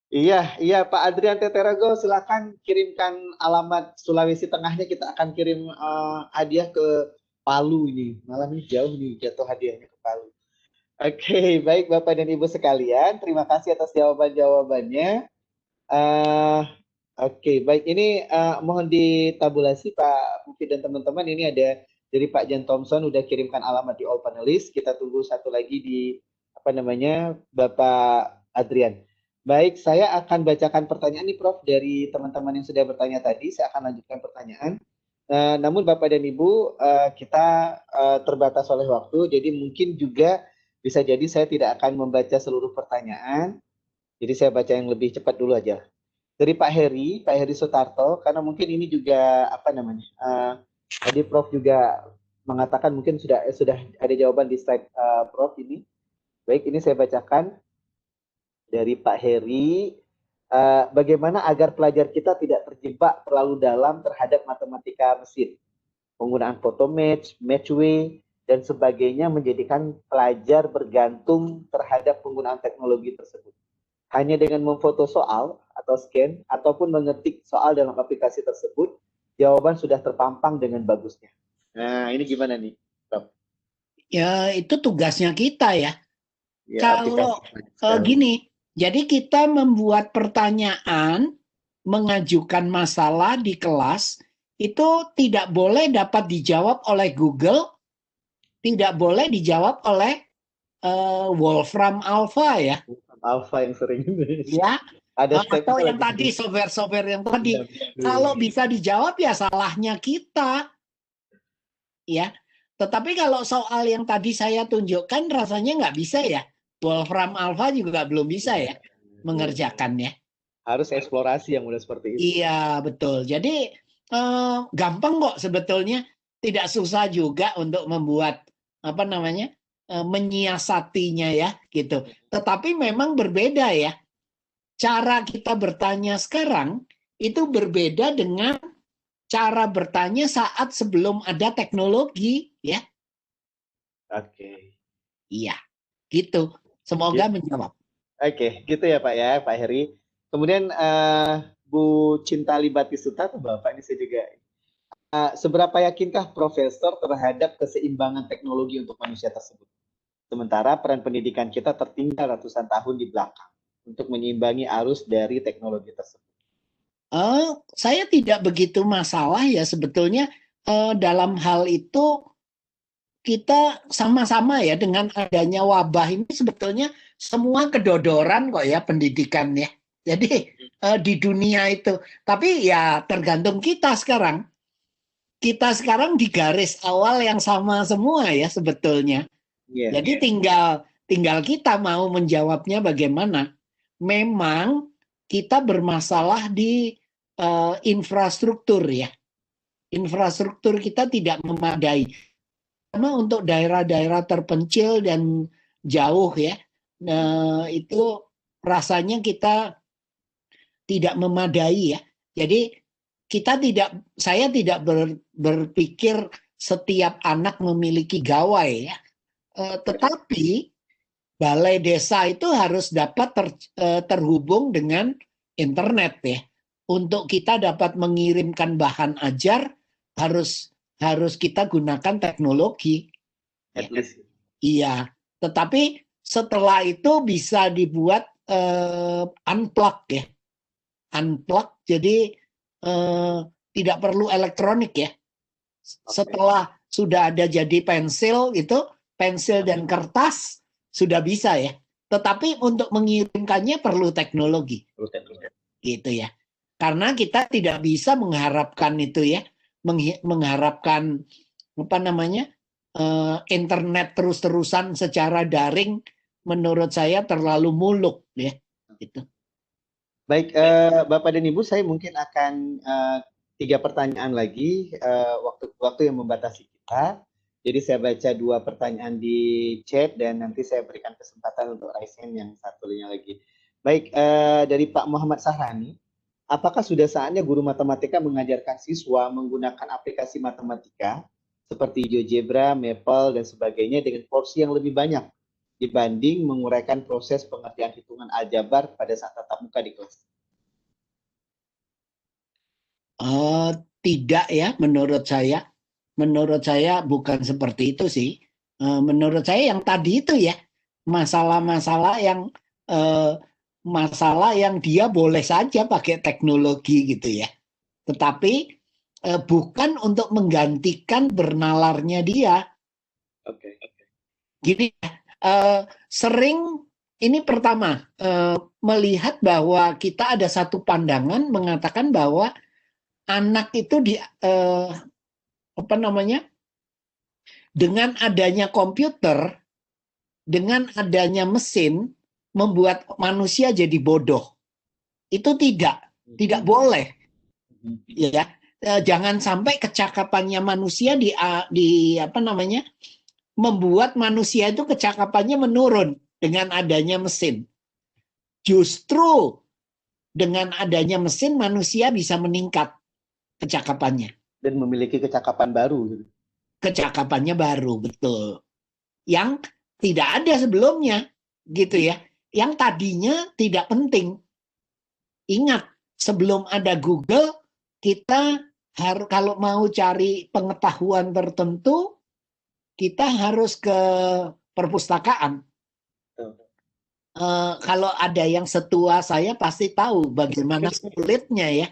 Iya Pak Adrian Teterego, silakan kirimkan alamat Sulawesi Tengahnya, kita akan kirim hadiah ke Palu ini. Malam ini jauh nih jatuh hadiahnya ke Palu. Oke, baik Bapak dan Ibu sekalian, terima kasih atas jawaban-jawabannya. Oke, baik, ini mohon ditabulasi Pak Mufid dan teman-teman. Ini ada dari Pak Jan Thompson udah kirimkan alamat di all panelist. Kita tunggu satu lagi di Bapak Adrian. Baik, saya akan bacakan pertanyaan nih Prof dari teman-teman yang sudah bertanya tadi. Saya akan lanjutkan pertanyaan. Namun Bapak dan Ibu, kita terbatas oleh waktu, jadi mungkin juga bisa jadi saya tidak akan membaca seluruh pertanyaan. Jadi saya baca yang lebih cepat dulu aja. Dari Pak Heri Sutarto, karena mungkin ini juga tadi Prof juga mengatakan mungkin sudah ada jawaban di slide Prof ini. Baik, ini saya bacakan dari Pak Heri. Bagaimana agar pelajar kita tidak terjebak terlalu dalam terhadap matematika mesin? Penggunaan photomatch, matchway, dan sebagainya menjadikan pelajar bergantung terhadap penggunaan teknologi tersebut. Hanya dengan memfoto soal atau scan, ataupun mengetik soal dalam aplikasi tersebut, jawaban sudah terpampang dengan bagusnya. Nah, ini gimana nih, Prof? Ya, itu tugasnya kita ya. Ya, Kalau aplikasi. gini, jadi kita membuat pertanyaan, mengajukan masalah di kelas, itu tidak boleh dapat dijawab oleh Google, tidak boleh dijawab oleh Wolfram Alpha ya. Alpha yang sering Ya, ada atau stepnya yang lagi. tadi software-software yang tadi. Iya, betul. Kalau bisa dijawab ya salahnya kita. Ya. Tetapi kalau soal yang tadi saya tunjukkan rasanya nggak bisa ya. Wolfram Alpha juga belum bisa ya mengerjakannya. Harus eksplorasi yang udah seperti itu. Iya, betul. Jadi gampang kok sebetulnya. Tidak susah juga untuk membuat apa namanya? Menyiasatinya ya gitu. Tetapi memang berbeda ya. Cara kita bertanya sekarang itu berbeda dengan cara bertanya saat sebelum ada teknologi ya. Oke. Iya, gitu. Semoga menjawab. Oke, gitu ya Pak ya, Pak Heri. Kemudian Bu Cinta Libatisuta atau Bapak ini saya juga. Seberapa yakinkah Profesor terhadap keseimbangan teknologi untuk manusia tersebut? Sementara peran pendidikan kita tertinggal ratusan tahun di belakang untuk menyeimbangi arus dari teknologi tersebut. Saya tidak begitu masalah ya sebetulnya dalam hal itu kita sama-sama ya dengan adanya wabah ini sebetulnya semua kedodoran kok ya pendidikan ya. Jadi di dunia itu, tapi ya tergantung kita sekarang. Kita sekarang di garis awal yang sama semua ya sebetulnya. Yeah. Jadi tinggal kita mau menjawabnya bagaimana. Memang kita bermasalah di infrastruktur ya. Infrastruktur kita tidak memadai. Karena untuk daerah-daerah terpencil dan jauh ya, itu rasanya kita tidak memadai ya. Jadi saya tidak berpikir setiap anak memiliki gawai ya. Tetapi balai desa itu harus dapat terhubung dengan internet ya. Untuk kita dapat mengirimkan bahan ajar harus kita gunakan teknologi. At least. Iya, tetapi setelah itu bisa dibuat unplug ya. Unplug jadi tidak perlu elektronik ya. Setelah sudah ada jadi pensil itu, pensil dan kertas sudah bisa ya. Tetapi untuk mengirimkannya perlu teknologi. Gitu ya. Karena kita tidak bisa mengharapkan itu ya, mengharapkan apa namanya internet terus-terusan secara daring. Menurut saya terlalu muluk ya. Gitu. Baik, Bapak dan Ibu, saya mungkin akan 3 pertanyaan lagi, waktu yang membatasi kita. Jadi saya baca 2 pertanyaan di chat dan nanti saya berikan kesempatan untuk raise hand yang satunya lagi. Baik, dari Pak Muhammad Sahrani, apakah sudah saatnya guru matematika mengajarkan siswa menggunakan aplikasi matematika seperti GeoGebra, Maple, dan sebagainya dengan porsi yang lebih banyak dibanding menguraikan proses pengertian hitungan aljabar pada saat tatap muka di kelas? Tidak ya, menurut saya. Menurut saya bukan seperti itu sih. Menurut saya yang tadi itu ya, masalah-masalah yang dia boleh saja pakai teknologi gitu ya. Tetapi bukan untuk menggantikan bernalarnya dia. Oke. Gini, sering ini pertama melihat bahwa kita ada satu pandangan mengatakan bahwa anak itu dengan adanya komputer, dengan adanya mesin membuat manusia jadi bodoh. Itu tidak boleh. Ya, jangan sampai kecakapannya manusia membuat manusia itu kecakapannya menurun dengan adanya mesin. Justru dengan adanya mesin manusia bisa meningkat kecakapannya. Dan memiliki kecakapan baru. Kecakapannya baru, betul. Yang tidak ada sebelumnya, gitu ya. Yang tadinya tidak penting. Ingat, sebelum ada Google, kita harus kalau mau cari pengetahuan tertentu, kita harus ke perpustakaan. Kalau ada yang setua saya pasti tahu bagaimana sulitnya ya,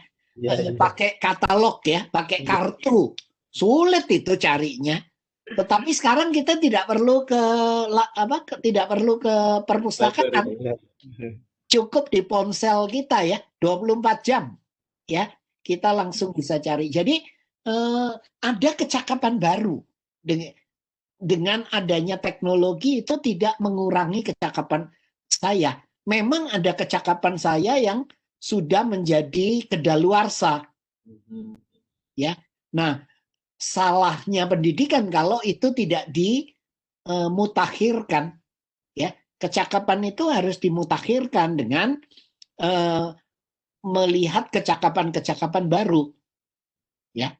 pakai katalog ya, pakai kartu, sulit itu carinya. Tetapi sekarang kita tidak perlu tidak perlu ke perpustakaan, cukup di ponsel kita ya, 24 jam ya, kita langsung bisa cari. Jadi ada kecakapan baru dengan adanya teknologi itu tidak mengurangi kecakapan saya. Memang ada kecakapan saya yang sudah menjadi kedaluarsa. Ya. Nah, salahnya pendidikan kalau itu tidak dimutakhirkan. Ya, kecakapan itu harus dimutakhirkan dengan melihat kecakapan-kecakapan baru. Ya.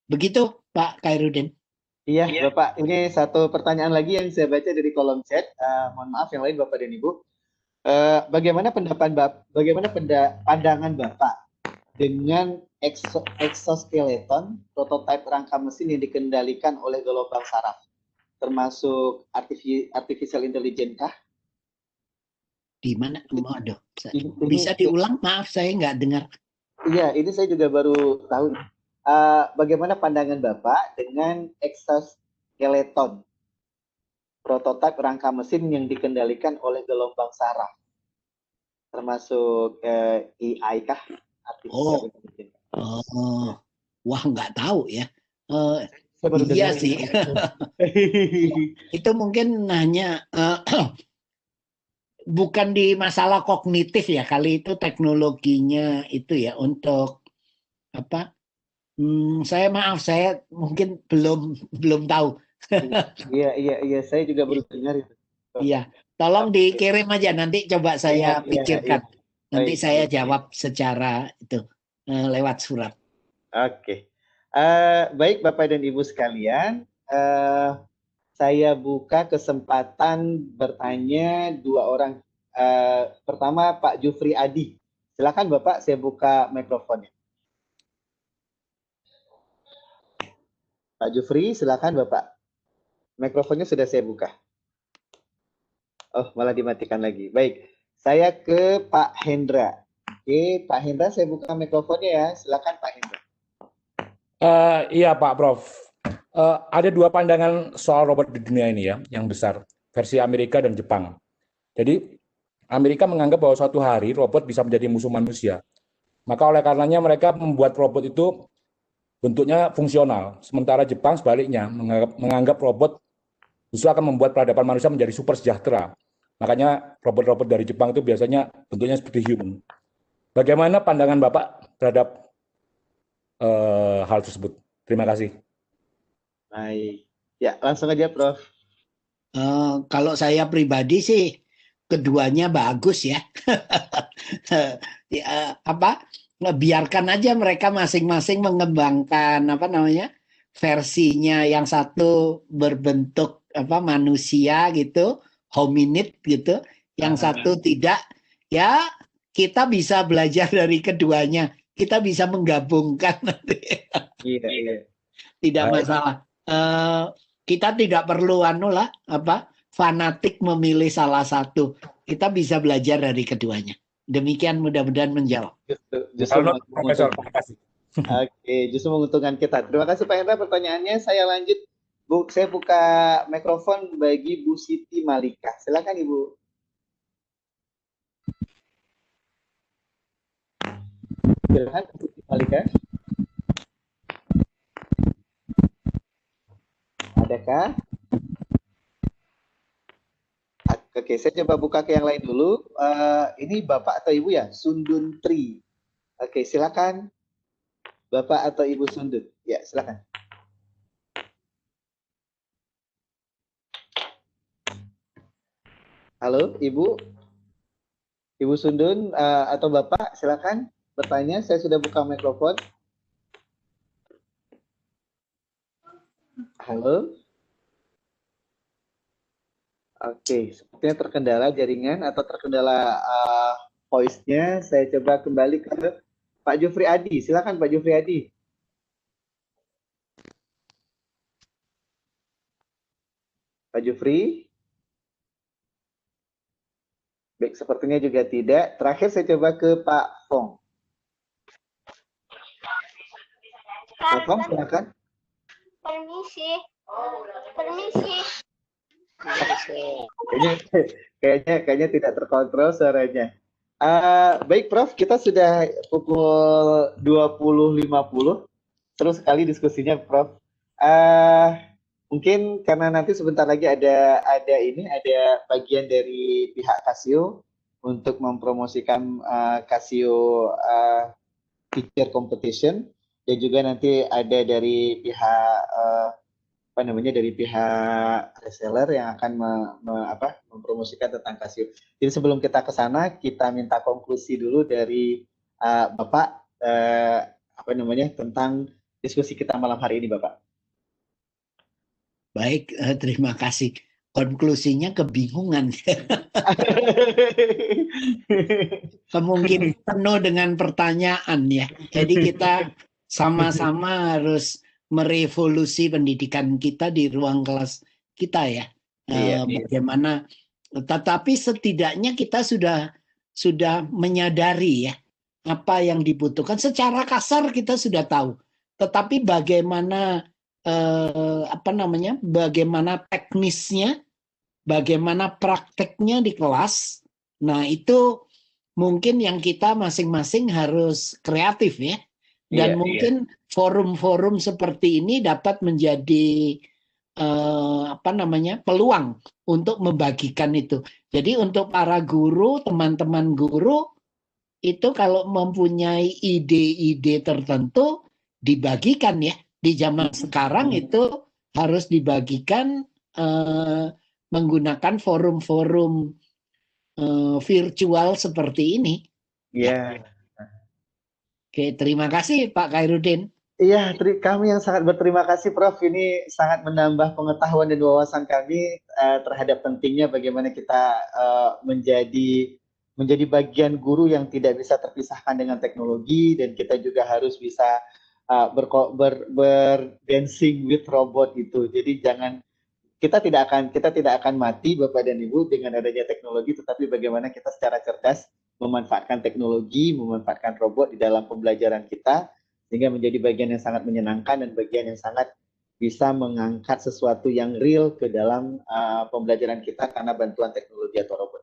Begitu, Pak Khairuddin. Iya, Bapak. Ini satu pertanyaan lagi yang saya baca dari kolom chat. Mohon maaf yang lain, Bapak dan Ibu. Bagaimana pandangan Bapak dengan exoskeleton prototipe rangka mesin yang dikendalikan oleh gelombang saraf, termasuk artificial intelligence kah? Di mana? Aduh, bisa diulang? Maaf, saya nggak dengar. Iya, ini saya juga baru tahu. Bagaimana pandangan Bapak dengan exoskeleton prototipe rangka mesin yang dikendalikan oleh gelombang saraf, termasuk AI kah? Wah, nggak tahu ya. Iya sih. Itu mungkin hanya bukan di masalah kognitif ya, kali itu teknologinya itu ya untuk apa? Saya mungkin belum tahu. Iya, saya juga baru dengar itu. Iya, tolong dikirim aja, nanti coba saya pikirkan. Nanti saya jawab secara itu lewat surat. Oke. Baik Bapak dan Ibu sekalian, saya buka kesempatan bertanya dua orang. Pertama Pak Jufri Adi. Silakan Bapak, saya buka mikrofonnya. Pak Jufri, silakan Bapak. Mikrofonnya sudah saya buka. Oh, malah dimatikan lagi. Baik, saya ke Pak Hendra. Oke, Pak Hendra, saya buka mikrofonnya ya. Silakan Pak Hendra. Iya Pak Prof. Ada dua pandangan soal robot di dunia ini ya, yang besar, versi Amerika dan Jepang. Jadi Amerika menganggap bahwa suatu hari robot bisa menjadi musuh manusia. Maka oleh karenanya mereka membuat robot itu bentuknya fungsional. Sementara Jepang sebaliknya menganggap robot justru akan membuat peradaban manusia menjadi super sejahtera. Makanya robot-robot dari Jepang itu biasanya bentuknya seperti human. Bagaimana pandangan Bapak terhadap hal tersebut? Terima kasih. Baik. Ya, langsung aja Prof. Kalau saya pribadi sih keduanya bagus ya. Biarkan aja mereka masing-masing mengembangkan versinya, yang satu berbentuk manusia gitu, hominid gitu, yang satu tidak. Ya, kita bisa belajar dari keduanya. Kita bisa menggabungkan nanti. Iya. Tidak masalah. Kita tidak perlu fanatik memilih salah satu. Kita bisa belajar dari keduanya. Demikian, mudah-mudahan menjawab. Justru menguntungkan kita. Terima kasih Pak Hendra pertanyaannya. Saya lanjut. Saya buka mikrofon bagi Bu Siti Malika. Silakan Ibu. Silakan Bu Siti Malika. Adakah? Oke, saya coba buka ke yang lain dulu. Ini Bapak atau Ibu ya? Sundun Tri. Oke, silakan. Bapak atau Ibu Sundun. Ya, silakan. Halo, Ibu. Ibu Sundun atau Bapak, silakan bertanya. Saya sudah buka mikrofon. Halo. Oke, sepertinya terkendala jaringan atau terkendala voice-nya. Saya coba kembali ke Pak Jufri Adi. Silakan Pak Jufri Adi. Pak Jufri? Baik, sepertinya juga tidak. Terakhir saya coba ke Pak Fong. Pak Fong, silakan. Permisi. Permisi. Kayaknya tidak terkontrol suaranya. Baik, Prof, kita sudah pukul 20.50. Seru sekali diskusinya, Prof. Mungkin karena nanti sebentar lagi ada bagian dari pihak Casio untuk mempromosikan Casio Teacher Competition, dan juga nanti ada dari pihak dari pihak reseller yang akan mempromosikan tentang Casio. Jadi sebelum kita ke sana, kita minta konklusi dulu dari Bapak tentang diskusi kita malam hari ini, Bapak. Baik, terima kasih. Konklusinya kebingungan. Kemungkinan penuh dengan pertanyaan ya. Jadi kita sama-sama harus merevolusi pendidikan kita di ruang kelas kita ya. Bagaimana? Tetapi setidaknya kita sudah menyadari ya apa yang dibutuhkan. Secara kasar kita sudah tahu. Tetapi bagaimana bagaimana teknisnya, bagaimana prakteknya di kelas. Nah, itu mungkin yang kita masing-masing harus kreatif ya. Dan mungkin forum-forum seperti ini dapat menjadi peluang untuk membagikan itu. Jadi untuk para guru, teman-teman guru itu kalau mempunyai ide-ide tertentu dibagikan ya. Di zaman sekarang itu harus dibagikan menggunakan forum-forum virtual seperti ini. Iya. Oke, terima kasih Pak Khairuddin. Iya, kami yang sangat berterima kasih Prof. Ini sangat menambah pengetahuan dan wawasan kami terhadap pentingnya bagaimana kita menjadi bagian guru yang tidak bisa terpisahkan dengan teknologi, dan kita juga harus bisa berdancing with robot itu. Jadi kita tidak akan mati Bapak dan Ibu dengan adanya teknologi, tetapi bagaimana kita secara cerdas memanfaatkan teknologi, memanfaatkan robot di dalam pembelajaran kita, sehingga menjadi bagian yang sangat menyenangkan dan bagian yang sangat bisa mengangkat sesuatu yang real ke dalam pembelajaran kita karena bantuan teknologi atau robot.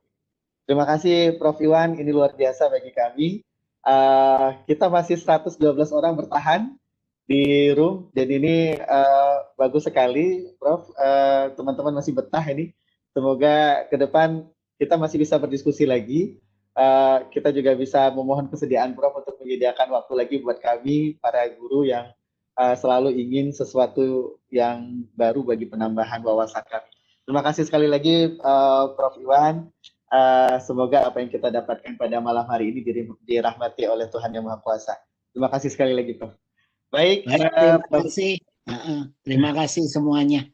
Terima kasih Prof. Iwan, ini luar biasa bagi kami. Kita masih 112 orang bertahan di room, dan ini bagus sekali Prof. Teman-teman masih betah ini. Semoga ke depan kita masih bisa berdiskusi lagi. Kita juga bisa memohon kesediaan Prof untuk menyediakan waktu lagi buat kami para guru yang selalu ingin sesuatu yang baru bagi penambahan wawasan kami. Terima kasih sekali lagi Prof. Iwan. Semoga apa yang kita dapatkan pada malam hari ini dirahmati oleh Tuhan Yang Maha Kuasa. Terima kasih sekali lagi Prof. Baik, terima kasih. Terima kasih semuanya.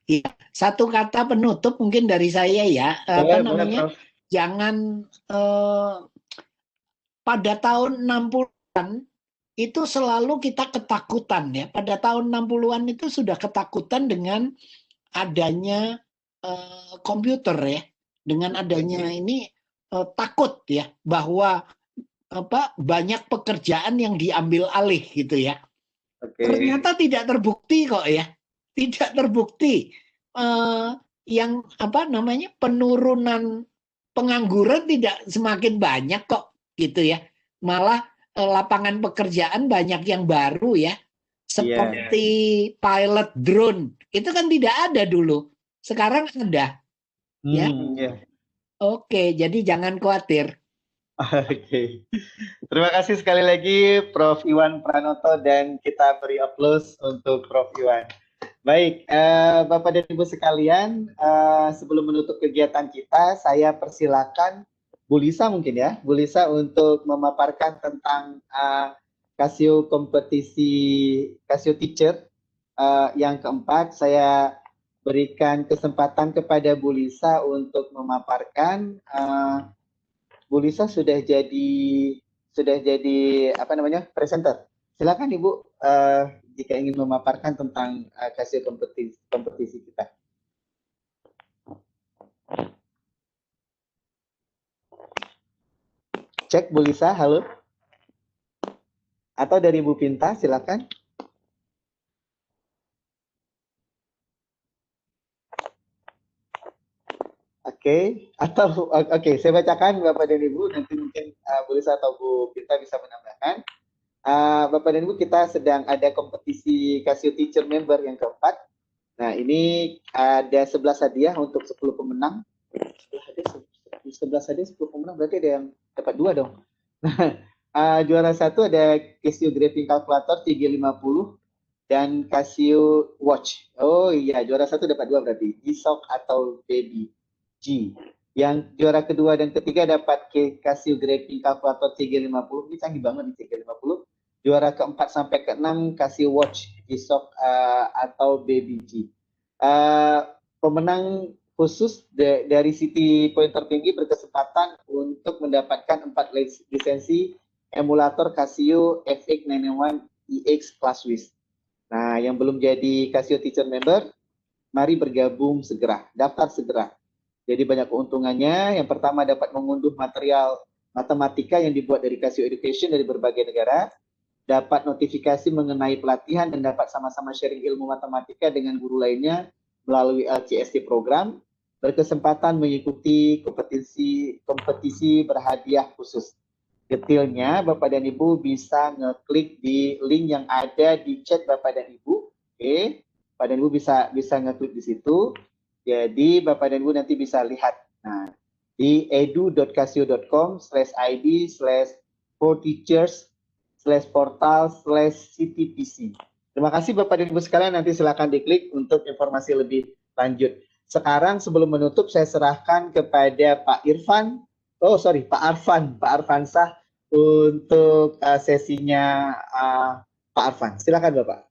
Ya, satu kata penutup mungkin dari saya ya. Jangan pada tahun 60-an itu selalu kita ketakutan ya. Pada tahun 60-an itu sudah ketakutan dengan adanya komputer ya. Dengan adanya ini takut ya bahwa banyak pekerjaan yang diambil alih gitu ya. Ternyata tidak terbukti kok ya. Tidak terbukti yang penurunan pengangguran tidak semakin banyak kok gitu ya. Malah lapangan pekerjaan banyak yang baru ya. Seperti pilot drone. Itu kan tidak ada dulu. Sekarang ada. Ya. Oke, jadi jangan khawatir. Oke. Terima kasih sekali lagi Prof. Iwan Pranoto, dan kita beri aplaus untuk Prof. Iwan. Baik, Bapak dan Ibu sekalian, sebelum menutup kegiatan kita, saya persilakan Bu Lisa mungkin ya, Bu Lisa untuk memaparkan tentang Casio Teacher yang keempat. Saya berikan kesempatan kepada Bu Lisa untuk memaparkan. Bu Lisa sudah jadi presenter. Silakan Ibu, jika ingin memaparkan tentang kasio kompetisi kita. Cek Bu Lisa, halo. Atau dari Bu Pinta, silakan. Oke, saya bacakan Bapak dan Ibu, nanti mungkin Bu Lisa atau Bu Pinta bisa menambahkan. Bapak dan Ibu, kita sedang ada kompetisi Casio Teacher Member yang keempat. Nah, ini ada 11 hadiah untuk 10 pemenang. 11 hadiah, 10 pemenang, berarti ada yang dapat 2 dong. Nah, juara 1 ada Casio Graving Calculator 350 dan Casio Watch. Oh iya, juara 1 dapat 2 berarti. G-Shock atau Baby G. Yang juara kedua dan ketiga dapat Casio Graving Calculator 350. Ini canggih banget di 350. Juara keempat sampai keenam Casio Watch G-Shock atau Baby G. Pemenang khusus dari City Point tertinggi berkesempatan untuk mendapatkan 4 lisensi emulator Casio FX991 EX Classwiz. Nah, yang belum jadi Casio Teacher Member, mari bergabung segera, daftar segera. Jadi banyak keuntungannya. Yang pertama dapat mengunduh material matematika yang dibuat dari Casio Education dari berbagai negara, dapat notifikasi mengenai pelatihan dan dapat sama-sama sharing ilmu matematika dengan guru lainnya melalui LCST program, berkesempatan mengikuti kompetisi berhadiah khusus. Detailnya Bapak dan Ibu bisa ngeklik di link yang ada di chat Bapak dan Ibu. Oke, Bapak dan Ibu bisa ngeklik di situ. Jadi Bapak dan Ibu nanti bisa lihat. Nah, di edu.casio.com/id/4teachers/portal/ctpc. Terima kasih Bapak dan Ibu sekalian, nanti silakan diklik untuk informasi lebih lanjut. Sekarang sebelum menutup saya serahkan kepada Pak Arfansah untuk sesinya Pak Arfan. Silakan Bapak.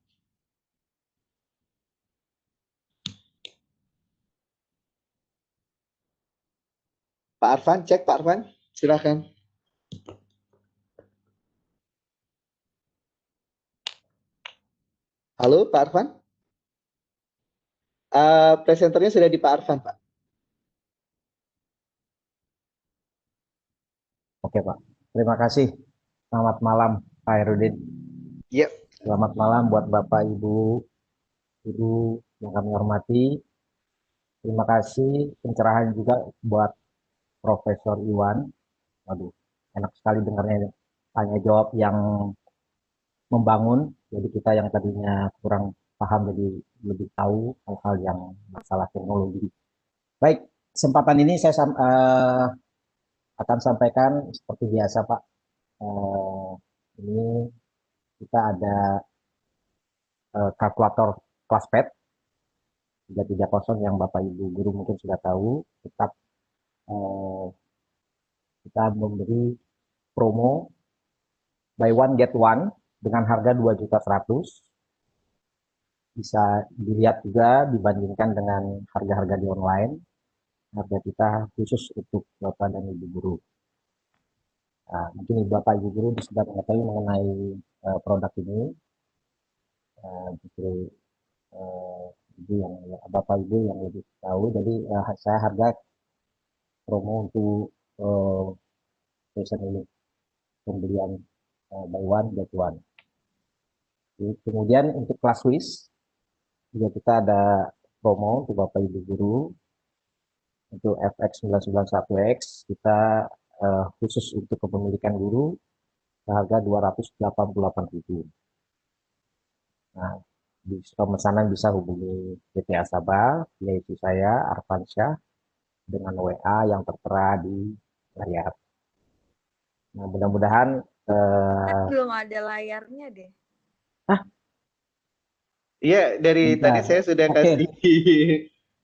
Pak Arfan, cek Pak Arfan, silakan. Halo Pak Arfan. Presenternya sudah di Pak Arfan, Pak. Oke Pak, terima kasih. Selamat malam Pak Herudin. Yep. Selamat malam buat Bapak Ibu Guru yang kami hormati. Terima kasih pencerahan juga buat Profesor Iwan. Waduh, enak sekali dengarnya tanya jawab yang membangun. Jadi kita yang tadinya kurang paham jadi lebih tahu hal-hal yang masalah teknologi. Baik, kesempatan ini saya akan sampaikan seperti biasa Pak. Ini kita ada kalkulator ClassPad 330 yang Bapak Ibu Guru mungkin sudah tahu. Tetap kita memberi promo buy one get one dengan harga 2.100.000. Bisa dilihat juga dibandingkan dengan harga-harga di online. Harga kita khusus untuk Bapak dan Ibu Guru. Nah, mungkin Bapak Ibu Guru sudah mengetahui mengenai produk ini. Justru Bapak Ibu yang lebih tahu. Jadi saya harga promo untuk season ini pembelian buy one get one. Jadi, kemudian untuk Classwiz juga kita ada promo untuk Bapak Ibu Guru. Untuk FX991X kita khusus untuk kepemilikan guru harga 288.000. Nah, di pemesanan bisa hubungi PT Asaba, yaitu saya Arfansyah dengan WA yang tertera di layar. Nah, mudah-mudahan belum ada layarnya deh. Iya, dari tadi saya sudah kasih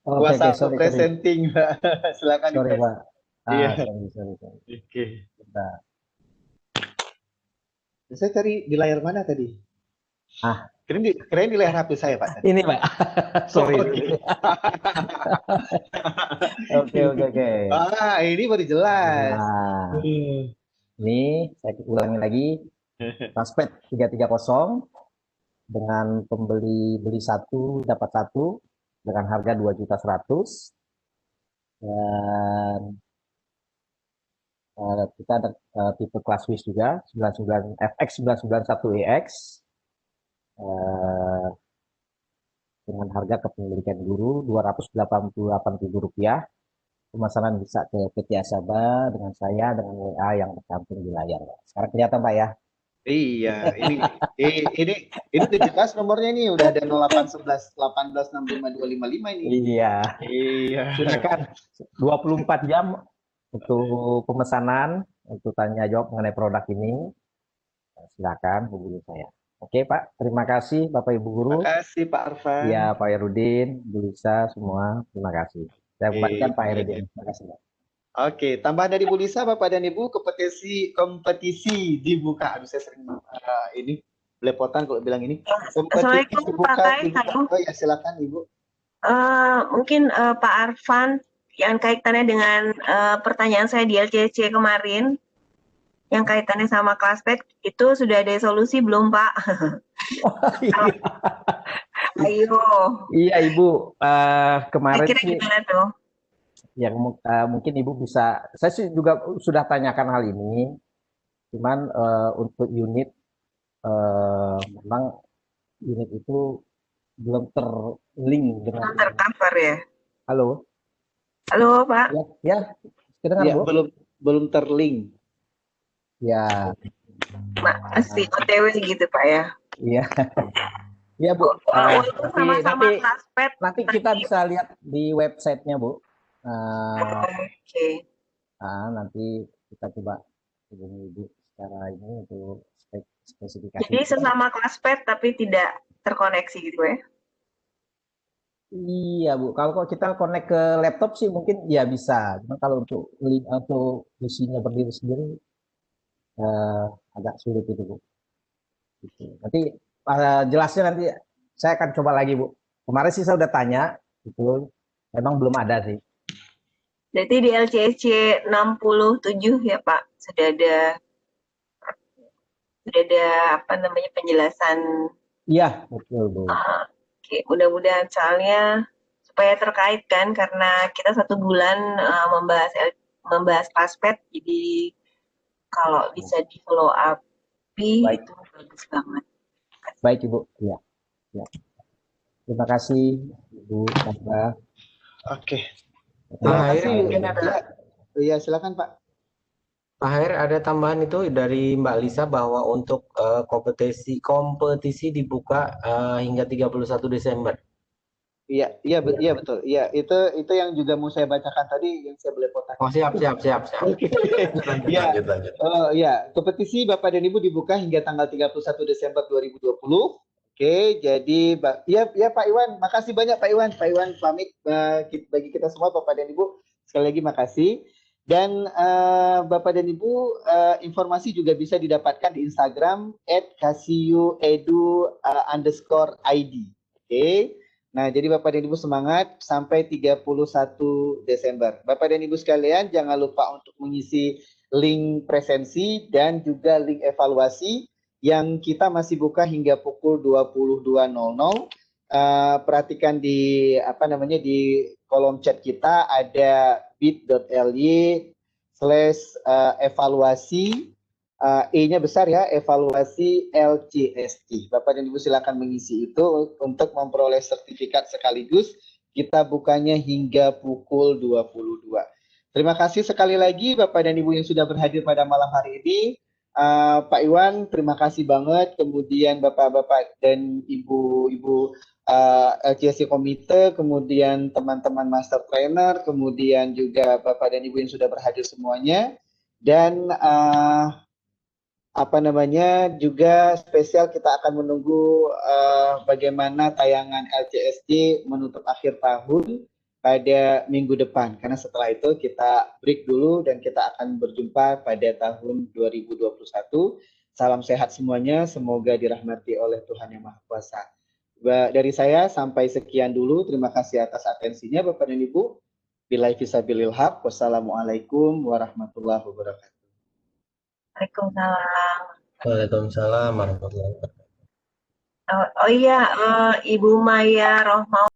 kuasa presenting, Pak. Silakan. Sorry, Pak. Iya. Sorry. Oke. Saya cari di layar mana tadi? Keren di layar HP saya, Pak. Ini, Pak. Sorry. Oke. Ini baru jelas. Nah, ini saya ulangi lagi. Transpet 330 dengan beli satu dapat satu dengan harga 2.100.000 dan kita ada tipe kelas Swiss juga 99 FX 991EX dengan harga kepemilikan guru Rp288.000. Pemesanan bisa ke PT Asaba dengan saya dengan WA yang tercantum di layar. Sekarang kelihatan Pak ya? Iya, ini udah jelas nomornya nih, udah ada 0811 1865 255 ini. Iya. Iya. Silakan 24 jam untuk pemesanan, untuk tanya jawab mengenai produk ini. Silakan hubungi saya. Oke Pak, terima kasih Bapak Ibu Guru. Terima kasih Pak Arfan. Ya Pak Herudin, Bu Lisa, semua terima kasih. Saya kembalikan Pak Herudin. Terima kasih Pak. Oke, tambahan dari Bu Lisa, Bapak dan Ibu, kompetisi dibuka. Aduh, saya sering ini belepotan kalau bilang ini. Kompetisi dibuka. Oh ya, silakan Ibu. Mungkin Pak Arfan, yang kaitannya dengan pertanyaan saya di LCC kemarin, yang kaitannya sama Classpack, itu sudah ada solusi belum Pak? Oh, iya. Ayo. Iya Ibu, kemarin Kira-kira sih. Gimana tuh? Yang mungkin Ibu bisa, saya sih juga sudah tanyakan hal ini, cuman untuk unit memang unit itu belum terlink dengan. Belum tercover ya? Halo. Halo Pak. Ya, kedengar ya, Bu? belum terlink. Ya. Masih OTW gitu Pak ya? Iya. Iya Bu. Nanti kita bisa lihat di websitenya Bu. Oke. Nanti kita coba hubungi Ibu secara ini untuk spesifikasi. Jadi sesama Classpack tapi tidak terkoneksi gitu ya? Iya Bu, kalau kita connect ke laptop sih mungkin ya bisa. Cuma kalau untuk isinya berdiri sendiri agak sulit itu Bu. Gitu. Nanti jelasnya nanti saya akan coba lagi Bu. Kemarin sih saya udah tanya, itu memang belum ada sih. Berarti di LCC 67 ya Pak, sudah ada apa namanya penjelasan. Iya, betul Bu. Oke, mudah-mudahan soalnya supaya terkait kan, karena kita 1 bulan membahas Classpack, jadi kalau bisa di follow up itu bagus banget. Baik Ibu, ya. Terima kasih Ibu Sandra. Oke. Terima kasih. Iya, silakan Pak. Pak Hair, ada tambahan itu dari Mbak Lisa bahwa untuk kompetisi dibuka hingga 31 Desember. Iya betul. Iya, itu yang juga mau saya bacakan tadi yang saya belepotan. Oh, siap. Lanjut. Ya, kompetisi Bapak dan Ibu dibuka hingga tanggal 31 Desember 2020. Oke, jadi ya Pak Iwan, makasih banyak Pak Iwan. Pak Iwan pamit bagi kita semua Bapak dan Ibu. Sekali lagi makasih. Dan Bapak dan Ibu, informasi juga bisa didapatkan di Instagram @kasiyuedu_id. Oke. Nah, jadi Bapak dan Ibu semangat sampai 31 Desember. Bapak dan Ibu sekalian, jangan lupa untuk mengisi link presensi dan juga link evaluasi yang kita masih buka hingga pukul 22.00. Perhatikan di di kolom chat kita ada bit.ly/evaluasi E-nya besar ya, evaluasi LCST. Bapak dan Ibu silakan mengisi itu untuk memperoleh sertifikat sekaligus. Kita bukanya hingga pukul 22. Terima kasih sekali lagi Bapak dan Ibu yang sudah berhadir pada malam hari ini. Pak Iwan, terima kasih banget. Kemudian Bapak-Bapak dan Ibu-Ibu LCST Komite, kemudian teman-teman Master Trainer, kemudian juga Bapak dan Ibu yang sudah berhadir semuanya. Dan juga spesial kita akan menunggu bagaimana tayangan LCST menutup akhir tahun pada minggu depan, karena setelah itu kita break dulu dan kita akan berjumpa pada tahun 2021. Salam sehat semuanya, semoga dirahmati oleh Tuhan Yang Maha Kuasa. Dari saya sampai sekian dulu, terima kasih atas atensinya Bapak dan Ibu. Billahi fisabilil haq, wassalamualaikum warahmatullahi wabarakatuh. Waalaikumsalam. Waalaikumsalam warahmatullahi wabarakatuh. Oh iya, Ibu Maya Rohmawan